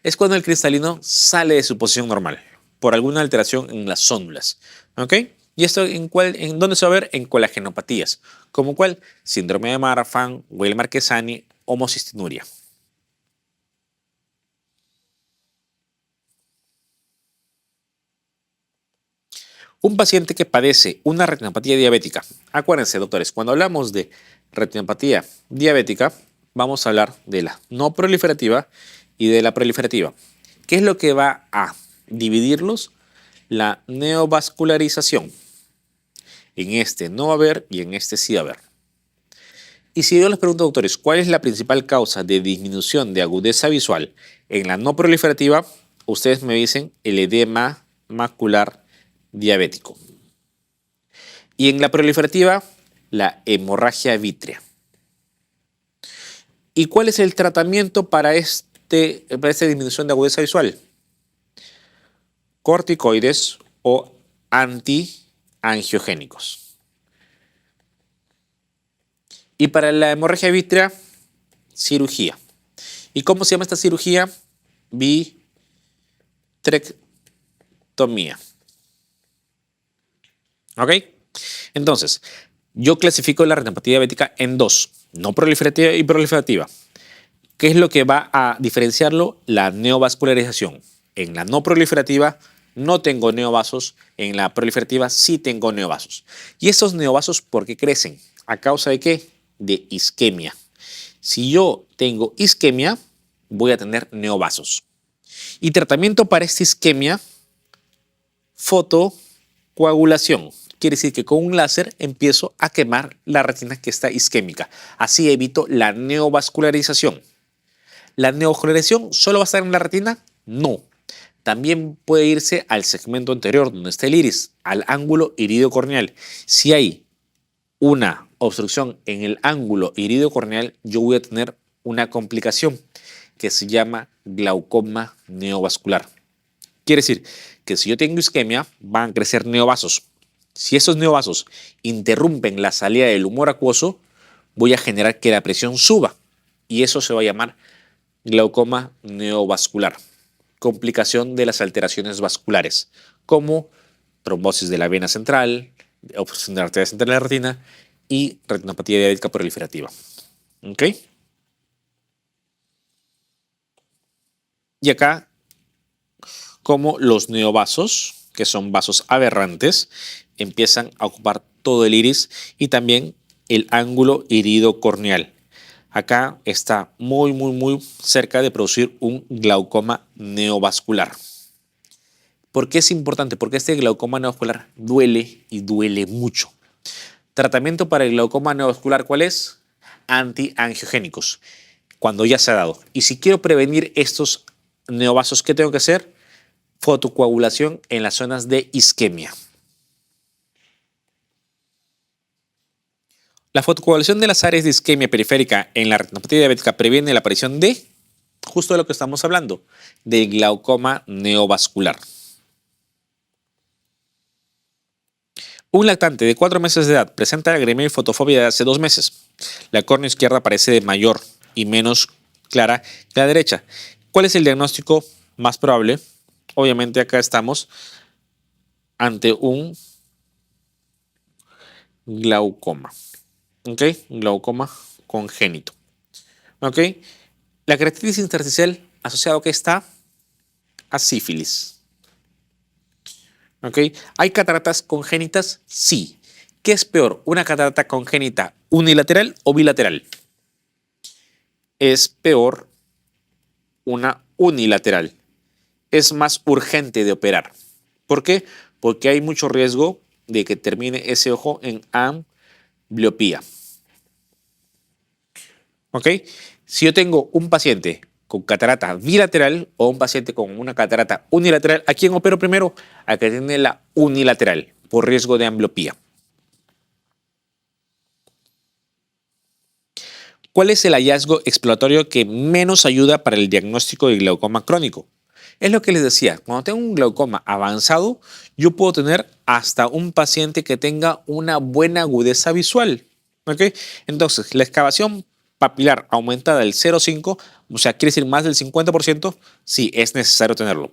Es cuando el cristalino sale de su posición normal por alguna alteración en las células. ¿Ok? ¿Y esto en dónde se va a ver? En colagenopatías, como cuál: síndrome de Marfan, Weill-Marchesani, homocistinuria. Un paciente que padece una retinopatía diabética. Acuérdense, doctores, cuando hablamos de retinopatía diabética, vamos a hablar de la no proliferativa y de la proliferativa. ¿Qué es lo que va a dividirlos? La neovascularización. En este no va a haber y en este sí va a haber. Y si yo les pregunto, doctores, ¿cuál es la principal causa de disminución de agudeza visual en la no proliferativa? Ustedes me dicen el edema macular diabético. Y en la proliferativa, la hemorragia vítrea. ¿Y cuál es el tratamiento para esta disminución de agudeza visual? Corticoides o antiangiogénicos. Y para la hemorragia vítrea, cirugía. ¿Y cómo se llama esta cirugía? vitrectomía. ¿Ok? Entonces, yo clasifico la retinopatía diabética en dos, no proliferativa y proliferativa. ¿Qué es lo que va a diferenciarlo? La neovascularización. En la no proliferativa no tengo neovasos, en la proliferativa sí tengo neovasos. ¿Y esos neovasos por qué crecen? ¿A causa de qué? De isquemia. Si yo tengo isquemia, voy a tener neovasos. Y tratamiento para esta isquemia, fotocoagulación. Quiere decir que con un láser empiezo a quemar la retina que está isquémica. Así evito la neovascularización. ¿La neovascularización solo va a estar en la retina? No. También puede irse al segmento anterior, donde está el iris, al ángulo iridocorneal. Si hay una obstrucción en el ángulo iridocorneal, yo voy a tener una complicación que se llama glaucoma neovascular. Quiere decir que si yo tengo isquemia, van a crecer neovasos. Si esos neovasos interrumpen la salida del humor acuoso, voy a generar que la presión suba y eso se va a llamar glaucoma neovascular. Complicación de las alteraciones vasculares, como trombosis de la vena central, obstrucción de la arteria central de la retina y retinopatía diabética proliferativa. ¿Ok? Y acá, como los neovasos, que son vasos aberrantes, empiezan a ocupar todo el iris y también el ángulo iridocorneal. Acá está muy cerca de producir un glaucoma neovascular. ¿Por qué es importante? Porque este glaucoma neovascular duele y duele mucho. Tratamiento para el glaucoma neovascular, ¿cuál es? Antiangiogénicos, cuando ya se ha dado. Y si quiero prevenir estos neovasos, ¿qué tengo que hacer? Fotocoagulación en las zonas de isquemia. La fotocoagulación de las áreas de isquemia periférica en la retinopatía diabética previene la aparición de, justo de lo que estamos hablando, del glaucoma neovascular. Un lactante de 4 meses de edad presenta agrimia y fotofobia de hace 2 meses. La córnea izquierda parece de mayor y menos clara que la derecha. ¿Cuál es el diagnóstico más probable? Obviamente acá estamos ante un glaucoma. ¿Ok? Glaucoma congénito. ¿Ok? La queratitis intersticial asociado que está a sífilis. ¿Ok? ¿Hay cataratas congénitas? Sí. ¿Qué es peor, una catarata congénita unilateral o bilateral? Es peor una unilateral. Es más urgente de operar. ¿Por qué? Porque hay mucho riesgo de que termine ese ojo en ambliopía. ¿Ok? Si yo tengo un paciente con catarata bilateral o un paciente con una catarata unilateral, ¿a quién opero primero? A que tiene la unilateral por riesgo de ambliopía. ¿Cuál es el hallazgo exploratorio que menos ayuda para el diagnóstico de glaucoma crónico? Es lo que les decía, cuando tengo un glaucoma avanzado, yo puedo tener hasta un paciente que tenga una buena agudeza visual. ¿Ok? Entonces, la excavación papilar aumentada del 0,5, o sea, quiere decir más del 50%, sí, es necesario tenerlo.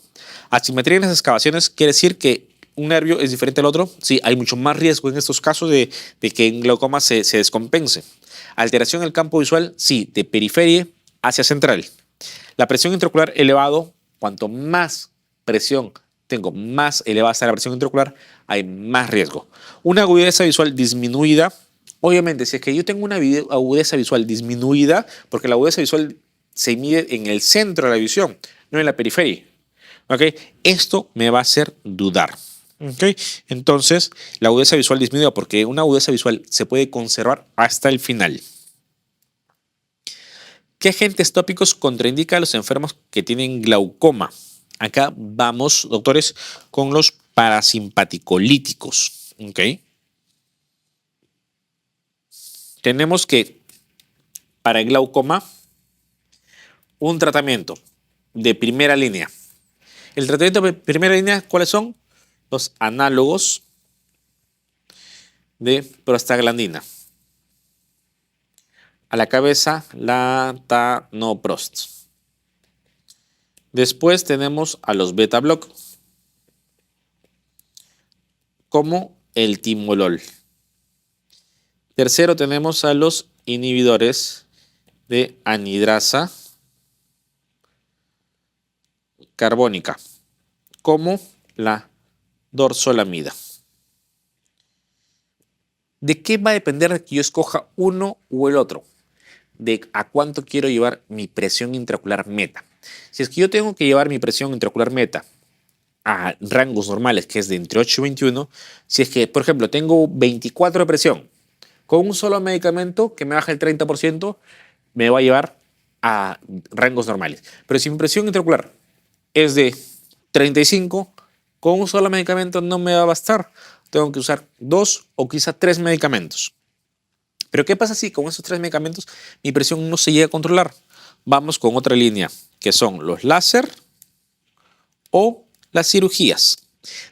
Asimetría en las excavaciones quiere decir que un nervio es diferente al otro. Sí, hay mucho más riesgo en estos casos de que el glaucoma se descompense. Alteración en el campo visual, sí, de periferia hacia central. La presión intraocular elevado, cuanto más presión tengo, más elevada está la presión intraocular, hay más riesgo. Una agudeza visual disminuida, obviamente, si es que yo tengo una agudeza visual disminuida, porque la agudeza visual se mide en el centro de la visión, no en la periferia. ¿Okay? Esto me va a hacer dudar. ¿Okay? Entonces, la agudeza visual disminuida, porque una agudeza visual se puede conservar hasta el final. ¿Qué agentes tópicos contraindica a los enfermos que tienen glaucoma? Acá vamos, doctores, con los parasimpaticolíticos. ¿Okay? Tenemos que, para el glaucoma, un tratamiento de primera línea. El tratamiento de primera línea, ¿cuáles son? Los análogos de prostaglandina. A la cabeza, latanoprost. Después tenemos a los beta block, como el timolol. Tercero tenemos a los inhibidores de anhidrasa carbónica, como la dorzolamida. ¿De qué va a depender que yo escoja uno o el otro? De a cuánto quiero llevar mi presión intraocular meta. Si es que yo tengo que llevar mi presión intraocular meta a rangos normales, que es de entre 8 y 21, si es que, por ejemplo, tengo 24 de presión, con un solo medicamento que me baja el 30%, me va a llevar a rangos normales. Pero si mi presión intraocular es de 35, con un solo medicamento no me va a bastar. Tengo que usar 2 o quizá 3 medicamentos. Pero ¿qué pasa si con esos 3 medicamentos mi presión no se llega a controlar? Vamos con otra línea, que son los láser o las cirugías.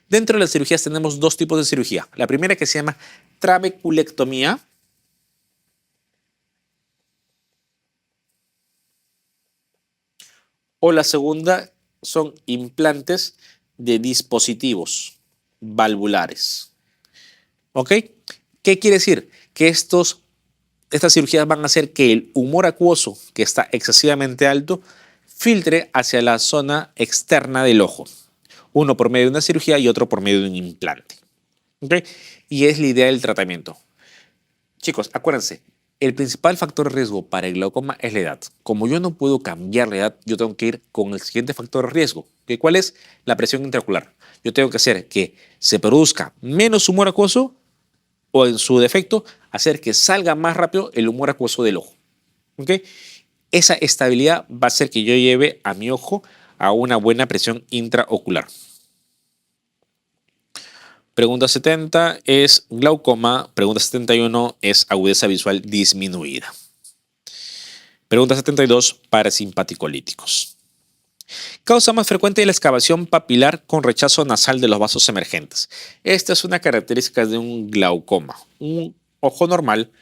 Dentro de las cirugías tenemos 2 tipos de cirugía. La primera que se llama trabeculectomía. O la segunda son implantes de dispositivos valvulares. ¿Ok? ¿Qué quiere decir? Que estas cirugías van a hacer que el humor acuoso, que está excesivamente alto, filtre hacia la zona externa del ojo. Uno por medio de una cirugía y otro por medio de un implante. ¿Okay? Y es la idea del tratamiento. Chicos, acuérdense, el principal factor de riesgo para el glaucoma es la edad. Como yo no puedo cambiar la edad, yo tengo que ir con el siguiente factor de riesgo. ¿Cuál es? La presión intraocular. Yo tengo que hacer que se produzca menos humor acuoso o, en su defecto, hacer que salga más rápido el humor acuoso del ojo. ¿Okay? Esa estabilidad va a hacer que yo lleve a mi ojo a una buena presión intraocular. Pregunta 70 es glaucoma. Pregunta 71 es agudeza visual disminuida. Pregunta 72, parasimpaticolíticos. Causa más frecuente de la excavación papilar con rechazo nasal de los vasos emergentes. Esta es una característica de un glaucoma. Un ojo normal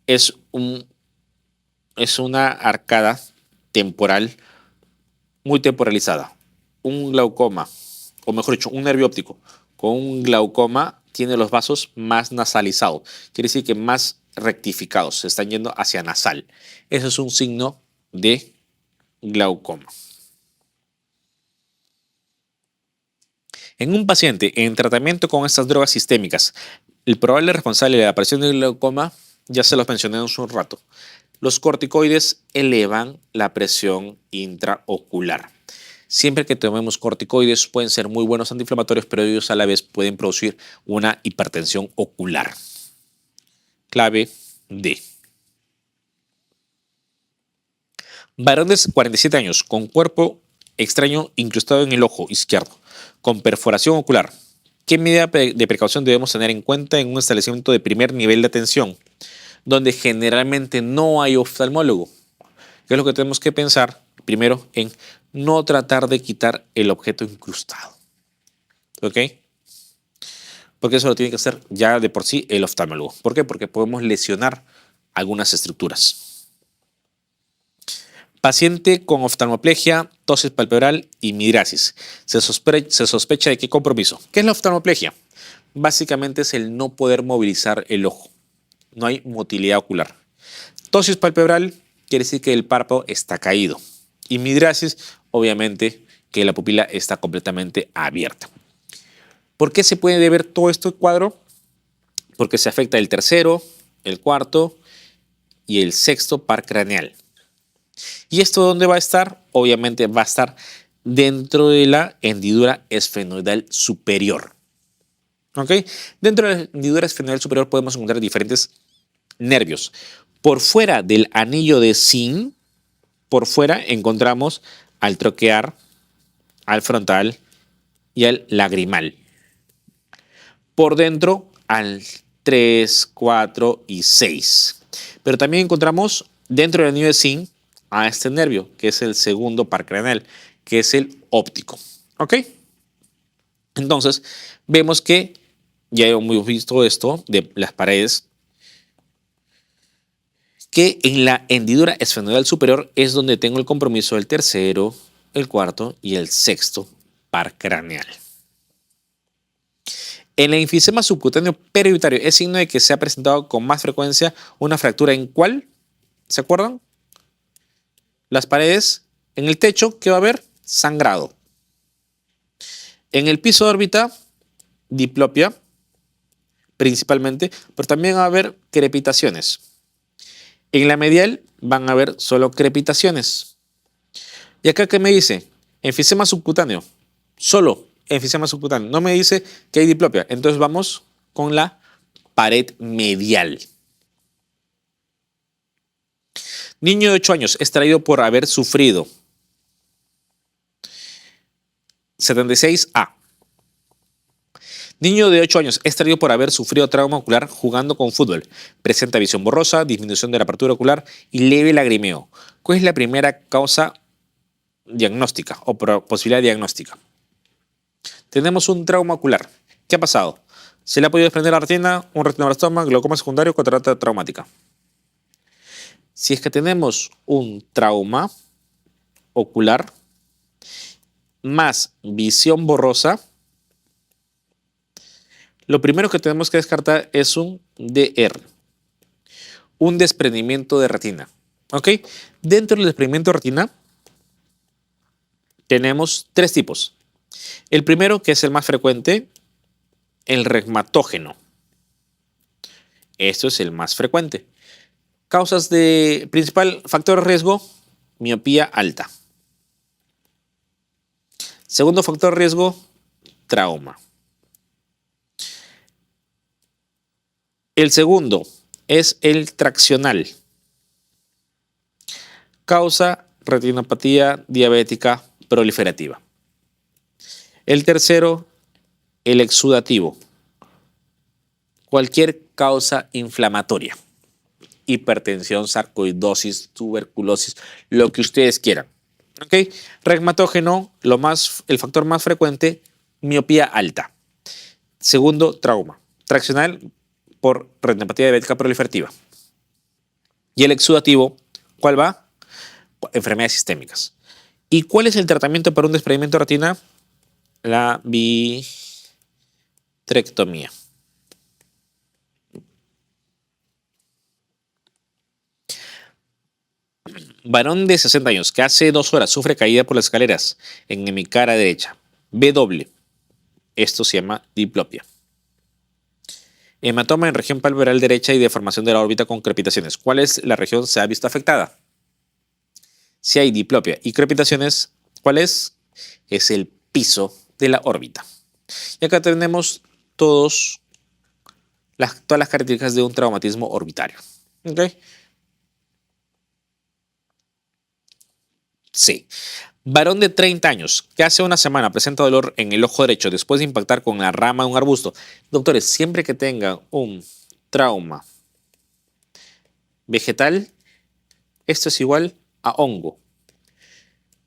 es una arcada temporal muy temporalizada. Un glaucoma, o mejor dicho, un nervio óptico con un glaucoma tiene los vasos más nasalizados. Quiere decir que más rectificados, se están yendo hacia nasal. Eso es un signo de glaucoma. En un paciente en tratamiento con estas drogas sistémicas, el probable responsable de la aparición del glaucoma, ya se los mencioné hace un rato, los corticoides elevan la presión intraocular. Siempre que tomemos corticoides pueden ser muy buenos antiinflamatorios, pero ellos a la vez pueden producir una hipertensión ocular. Clave D. Varón de 47 años con cuerpo extraño incrustado en el ojo izquierdo, con perforación ocular. ¿Qué medida de precaución debemos tener en cuenta en un establecimiento de primer nivel de atención, donde generalmente no hay oftalmólogo? ¿Qué es lo que tenemos que pensar? Primero, en no tratar de quitar el objeto incrustado. ¿Ok? Porque eso lo tiene que hacer ya de por sí el oftalmólogo. ¿Por qué? Porque podemos lesionar algunas estructuras. Paciente con oftalmoplegia, tosis palpebral y midriasis. Se sospecha de qué compromiso. ¿Qué es la oftalmoplegia? Básicamente es el no poder movilizar el ojo. No hay motilidad ocular. Tosis palpebral quiere decir que el párpado está caído. Y midriasis, obviamente, que la pupila está completamente abierta. ¿Por qué se puede ver todo este cuadro? Porque se afecta el tercero, el cuarto y el sexto par craneal. ¿Y esto dónde va a estar? Obviamente va a estar dentro de la hendidura esfenoidal superior. ¿Ok? Dentro de la hendidura esfenoidal superior podemos encontrar diferentes nervios. Por fuera del anillo de Zinc, por fuera encontramos al troquear, al frontal y al lagrimal. Por dentro al 3, 4 y 6. Pero también encontramos dentro del anillo de Zinc a este nervio, que es el segundo par craneal, que es el óptico. ¿Ok? Entonces, vemos que ya hemos visto esto de las paredes, que en la hendidura esfenoidal superior es donde tengo el compromiso del tercero, el cuarto y el sexto par craneal. En el enfisema subcutáneo periuretario es signo de que se ha presentado con más frecuencia una fractura en ¿cuál? ¿Se acuerdan? Las paredes. En el techo, ¿qué va a haber? Sangrado. En el piso de órbita, diplopia, principalmente, pero también va a haber crepitaciones. En la medial van a haber solo crepitaciones. ¿Y acá qué me dice? Enfisema subcutáneo. Solo enfisema subcutáneo. No me dice que hay diplopia. Entonces vamos con la pared medial. Niño de 8 años extraído por haber sufrido 76A. Niño de 8 años extraído por haber sufrido trauma ocular jugando con fútbol. Presenta visión borrosa, disminución de la apertura ocular y leve lagrimeo. ¿Cuál es la primera causa diagnóstica o posibilidad diagnóstica? Tenemos un trauma ocular. ¿Qué ha pasado? Se le ha podido desprender la retina, un retinoblastoma, glaucoma secundario, catarata traumática. Si es que tenemos un trauma ocular más visión borrosa, lo primero que tenemos que descartar es un DR, un desprendimiento de retina. ¿Ok? Dentro del desprendimiento de retina tenemos 3 tipos. El primero, que es el más frecuente, el reumatógeno. Esto es el más frecuente. Causas de principal factor de riesgo, miopía alta. Segundo factor de riesgo, trauma. El segundo es el traccional. Causa retinopatía diabética proliferativa. El tercero, el exudativo. Cualquier causa inflamatoria. Hipertensión, sarcoidosis, tuberculosis, lo que ustedes quieran. ¿Ok? Reumatógeno, el factor más frecuente, miopía alta. Segundo, trauma. Traccional por retinopatía diabética proliferativa. Y el exudativo, ¿cuál va? Enfermedades sistémicas. ¿Y cuál es el tratamiento para un desprendimiento de retina? La vitrectomía. Varón de 60 años que hace 2 horas sufre caída por las escaleras en mi cara derecha. W. Esto se llama diplopia. Hematoma en región palpebral derecha y deformación de la órbita con crepitaciones. ¿Cuál es la región que se ha visto afectada? Si hay diplopia y crepitaciones, ¿cuál es? Es el piso de la órbita. Y acá tenemos todas las características de un traumatismo orbitario. ¿Ok? Sí. Varón de 30 años que hace una semana presenta dolor en el ojo derecho después de impactar con la rama de un arbusto. Doctores, siempre que tengan un trauma vegetal, esto es igual a hongo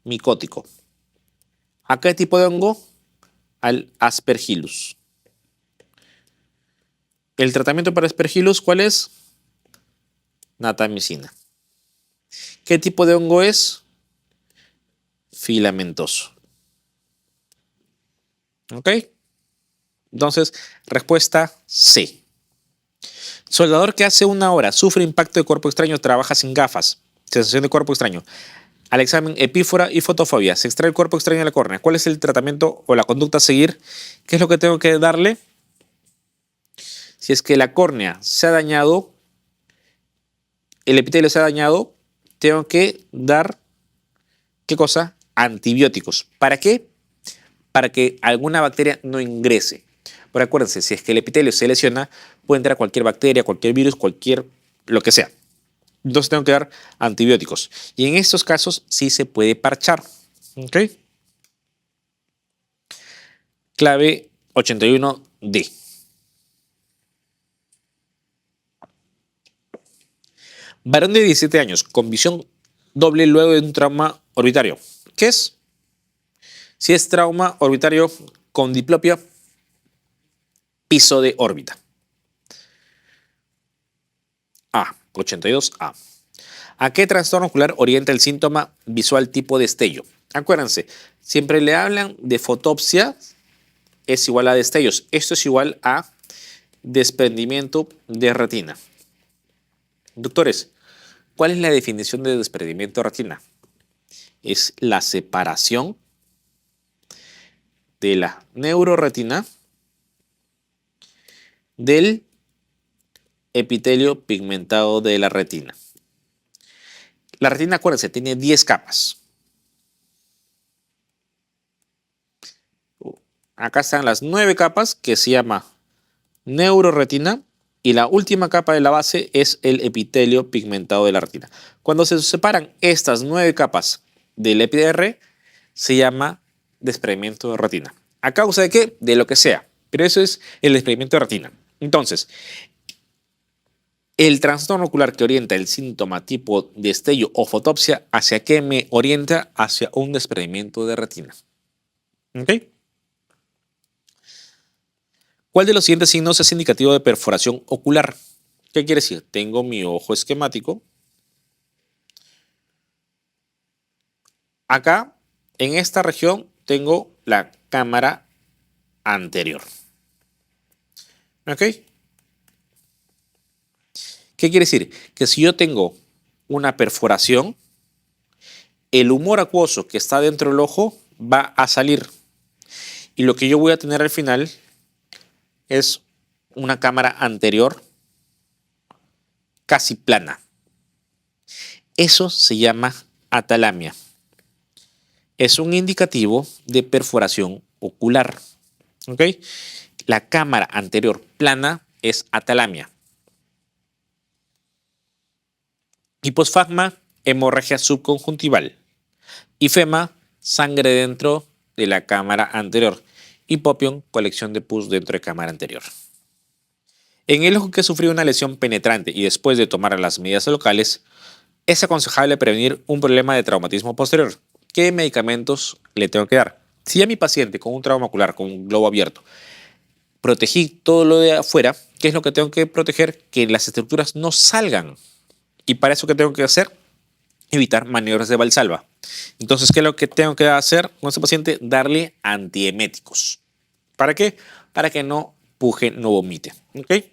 micótico. ¿A qué tipo de hongo? Al Aspergillus. El tratamiento para Aspergillus, ¿cuál es? Natamicina. ¿Qué tipo de hongo es? Filamentoso. ¿Ok? Entonces, respuesta C. Soldador que hace 1 hora sufre impacto de cuerpo extraño, trabaja sin gafas. Sensación de cuerpo extraño. Al examen epífora y fotofobia. Se extrae el cuerpo extraño de la córnea. ¿Cuál es el tratamiento o la conducta a seguir? ¿Qué es lo que tengo que darle? Si es que la córnea se ha dañado, el epitelio se ha dañado, tengo que dar, ¿qué cosa? Antibióticos. ¿Para qué? Para que alguna bacteria no ingrese. Pero acuérdense, si es que el epitelio se lesiona, puede entrar cualquier bacteria, cualquier virus, lo que sea. Entonces tengo que dar antibióticos. Y en estos casos sí se puede parchar. ¿Ok? Clave 81D. Varón de 17 años con visión doble luego de un trauma orbitario. ¿Qué es? Si es trauma orbitario con diplopia, piso de órbita. A, 82A. ¿A qué trastorno ocular orienta el síntoma visual tipo destello? Acuérdense, siempre le hablan de fotopsia, es igual a destellos. Esto es igual a desprendimiento de retina. Doctores, ¿cuál es la definición de desprendimiento de retina? Es la separación de la neuroretina del epitelio pigmentado de la retina. La retina, acuérdense, tiene 10 capas. Acá están las 9 capas que se llama neuroretina y la última capa de la base es el epitelio pigmentado de la retina. Cuando se separan estas 9 capas del EPDR se llama desprendimiento de retina. ¿A causa de qué? De lo que sea. Pero eso es el desprendimiento de retina. Entonces, el trastorno ocular que orienta el síntoma tipo destello o fotopsia, ¿hacia qué me orienta? Hacia un desprendimiento de retina. ¿Ok? ¿Cuál de los siguientes signos es indicativo de perforación ocular? ¿Qué quiere decir? Tengo mi ojo esquemático. Acá, en esta región, tengo la cámara anterior. ¿Ok? ¿Qué quiere decir? Que si yo tengo una perforación, el humor acuoso que está dentro del ojo va a salir. Y lo que yo voy a tener al final es una cámara anterior casi plana. Eso se llama atalamia. Es un indicativo de perforación ocular. ¿Ok? La cámara anterior plana es atalamia. Hiposfagma, hemorragia subconjuntival. Ifema, sangre dentro de la cámara anterior. Hipopión, colección de pus dentro de cámara anterior. En el ojo que sufrió una lesión penetrante y después de tomar las medidas locales, es aconsejable prevenir un problema de traumatismo posterior. ¿Qué medicamentos le tengo que dar? Si a mi paciente con un trauma ocular, con un globo abierto, protegí todo lo de afuera, ¿qué es lo que tengo que proteger? Que las estructuras no salgan. Y para eso, ¿qué tengo que hacer? Evitar maniobras de Valsalva. Entonces, ¿qué es lo que tengo que hacer con este paciente? Darle antieméticos. ¿Para qué? Para que no puje, no vomite. ¿Ok?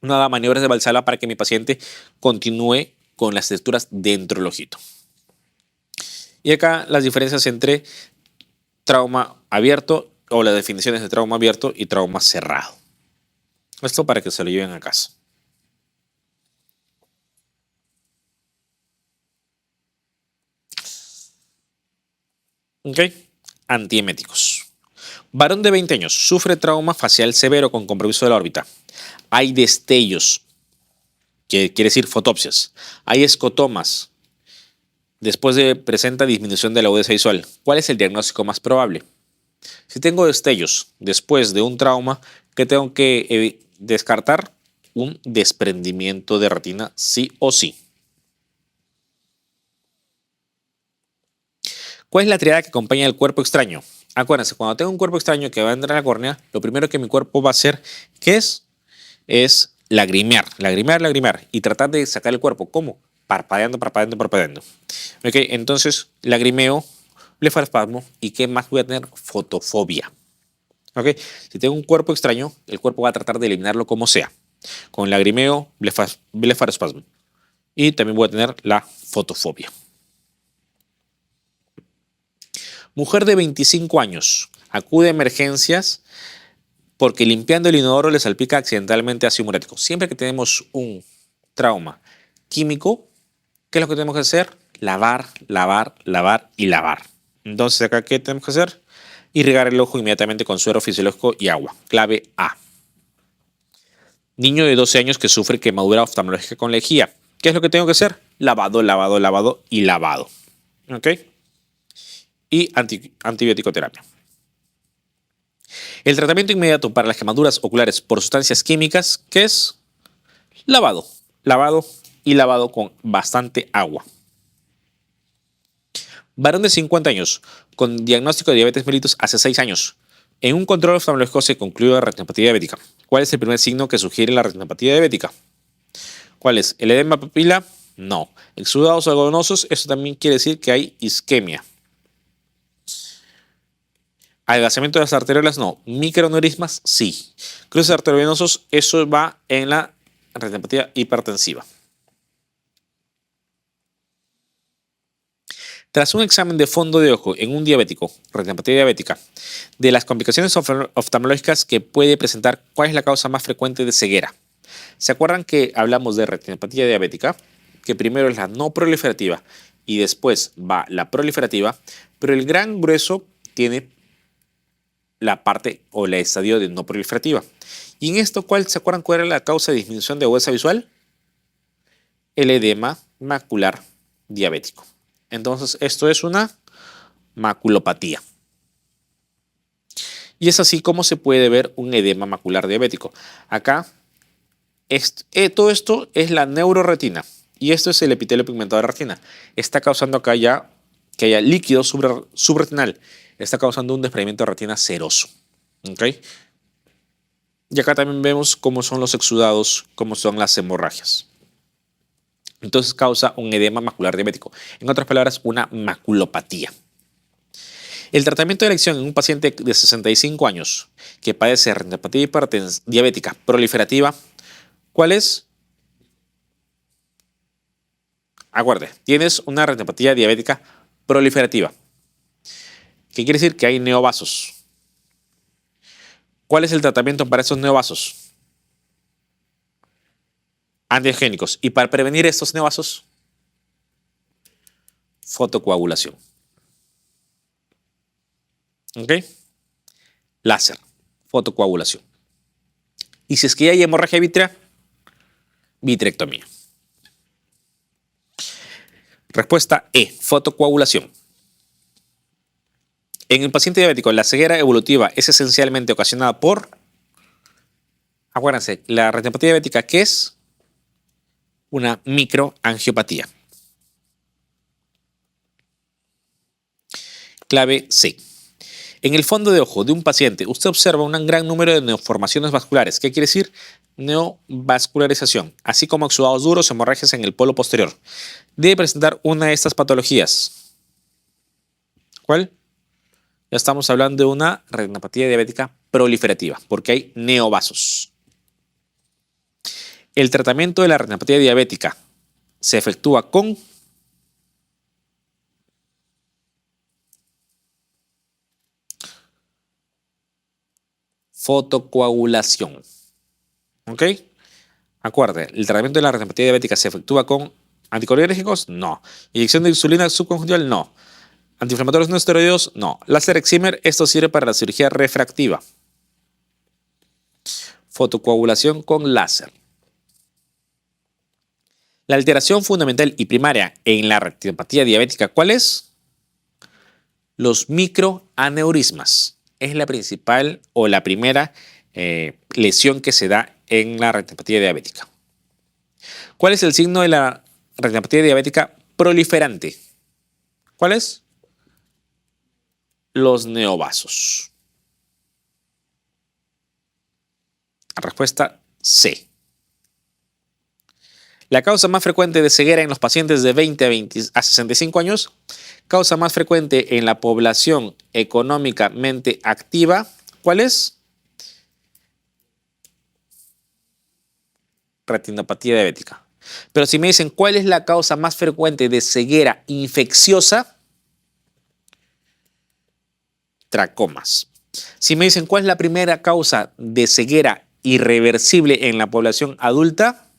No haga maniobras de Valsalva para que mi paciente continúe con las estructuras dentro del ojito. Y acá las diferencias entre trauma abierto o las definiciones de trauma abierto y trauma cerrado. Esto para que se lo lleven a casa. ¿Ok? Antieméticos. Varón de 20 años sufre trauma facial severo con compromiso de la órbita. Hay destellos, que quiere decir fotopsias. Hay escotomas. Después presenta disminución de la agudeza visual. ¿Cuál es el diagnóstico más probable? Si tengo destellos después de un trauma, ¿qué tengo que descartar? Un desprendimiento de retina, sí o sí. ¿Cuál es la triada que acompaña al cuerpo extraño? Acuérdense, cuando tengo un cuerpo extraño que va a entrar a la córnea, lo primero que mi cuerpo va a hacer, ¿qué es? Es lagrimear, lagrimear, lagrimear y tratar de sacar el cuerpo. ¿Cómo? Parpadeando, parpadeando, parpadeando. ¿Ok? Entonces, lagrimeo, blefarospasmo y ¿qué más voy a tener? Fotofobia. ¿Ok? Si tengo un cuerpo extraño, el cuerpo va a tratar de eliminarlo como sea. Con lagrimeo, blefarospasmo. Y también voy a tener la fotofobia. Mujer de 25 años acude a emergencias porque limpiando el inodoro le salpica accidentalmente ácido murético. Siempre que tenemos un trauma químico, ¿qué es lo que tenemos que hacer? Lavar, lavar, lavar y lavar. Entonces, acá, ¿qué tenemos que hacer? Irrigar el ojo inmediatamente con suero fisiológico y agua. Clave A. Niño de 12 años que sufre quemadura oftalmológica con lejía. ¿Qué es lo que tengo que hacer? Lavado, lavado, lavado y lavado. ¿Ok? Y antibiótico terapia. El tratamiento inmediato para las quemaduras oculares por sustancias químicas, ¿qué es? Lavado, lavado y lavado con bastante agua. Varón de 50 años con diagnóstico de diabetes mellitus hace 6 años. En un control oftalmológico se concluyó la retinopatía diabética. ¿Cuál es el primer signo que sugiere la retinopatía diabética? ¿Cuál es? ¿El edema papila? No. Exudados algodonosos, eso también quiere decir que hay isquemia. Adelgazamiento de las arteriolas, no. Microaneurismas, sí. Cruces arteriovenosos, eso va en la retinopatía hipertensiva. Tras un examen de fondo de ojo en un diabético, retinopatía diabética, de las complicaciones oftalmológicas que puede presentar, ¿cuál es la causa más frecuente de ceguera? ¿Se acuerdan que hablamos de retinopatía diabética? Que primero es la no proliferativa y después va la proliferativa, pero el gran grueso tiene la parte o el estadio de no proliferativa. Y en esto, ¿se acuerdan cuál era la causa de disminución de agudeza visual? El edema macular diabético. Entonces, esto es una maculopatía. Y es así como se puede ver un edema macular diabético. Acá, todo esto es la neuroretina. Y esto es el epitelio pigmentado de la retina. Está causando acá ya que haya líquido subretinal. Está causando un desprendimiento de retina seroso. ¿Okay? Y acá también vemos cómo son los exudados, cómo son las hemorragias. Entonces causa un edema macular diabético. En otras palabras, una maculopatía. El tratamiento de elección en un paciente de 65 años que padece retinopatía diabética proliferativa, ¿cuál es? Acuerde, tienes una retinopatía diabética proliferativa. ¿Qué quiere decir? Que hay neovasos. ¿Cuál es el tratamiento para esos neovasos? Antiangénicos. Y para prevenir estos neovasos, fotocoagulación. ¿Ok? Láser, fotocoagulación. Y si es que ya hay hemorragia vítrea, vitrectomía. Respuesta E, fotocoagulación. En el paciente diabético, la ceguera evolutiva es esencialmente ocasionada por, acuérdense, la retinopatía diabética, ¿qué es? Una microangiopatía. Clave C. En el fondo de ojo de un paciente, usted observa un gran número de neoformaciones vasculares. ¿Qué quiere decir? Neovascularización, así como exudados duros, hemorragias en el polo posterior. Debe presentar una de estas patologías. ¿Cuál? Ya estamos hablando de una retinopatía diabética proliferativa, porque hay neovasos. El tratamiento de la retinopatía diabética se efectúa con fotocoagulación. ¿Ok? Acuerde, el tratamiento de la retinopatía diabética se efectúa con anticolinérgicos, no. Inyección de insulina subconjuntival, no. Antiinflamatorios no esteroideos, no. Láser excimer, esto sirve para la cirugía refractiva. Fotocoagulación con láser. La alteración fundamental y primaria en la retinopatía diabética, ¿cuál es? Los microaneurismas. Es la principal o la primera lesión que se da en la retinopatía diabética. ¿Cuál es el signo de la retinopatía diabética proliferante? ¿Cuál es? Los neovasos. Respuesta C. La causa más frecuente de ceguera en los pacientes de 20 a 65 años, causa más frecuente en la población económicamente activa, ¿cuál es? Retinopatía diabética. Pero si me dicen cuál es la causa más frecuente de ceguera infecciosa, tracomas. Si me dicen cuál es la primera causa de ceguera irreversible en la población adulta,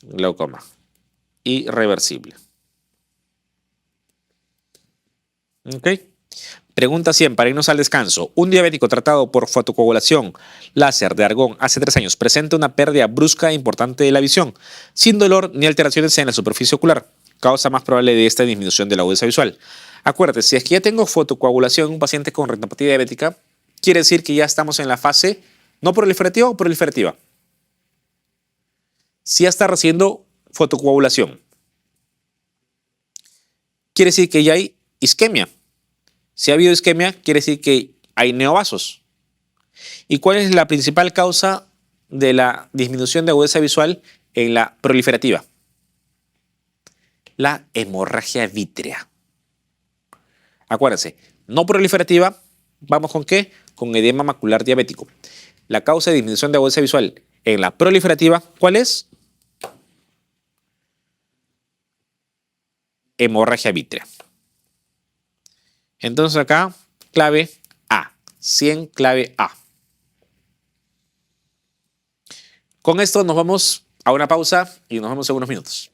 glaucoma. Irreversible. ¿Ok? Pregunta 100 para irnos al descanso. Un diabético tratado por fotocoagulación láser de argón hace 3 años presenta una pérdida brusca e importante de la visión, sin dolor ni alteraciones en la superficie ocular. Causa más probable de esta disminución de la agudeza visual. Acuérdate, si es que ya tengo fotocoagulación en un paciente con retinopatía diabética, quiere decir que ya estamos en la fase no proliferativa o proliferativa. Si ya está recibiendo fotocoagulación, quiere decir que ya hay isquemia. Si ha habido isquemia, quiere decir que hay neovasos. ¿Y cuál es la principal causa de la disminución de agudeza visual en la proliferativa? La hemorragia vítrea. Acuérdense, no proliferativa, vamos con ¿qué? Con edema macular diabético. La causa de disminución de agudeza visual en la proliferativa, ¿cuál es? Hemorragia vítrea. Entonces acá, clave A. 100, clave A. Con esto nos vamos a una pausa y nos vemos en unos minutos.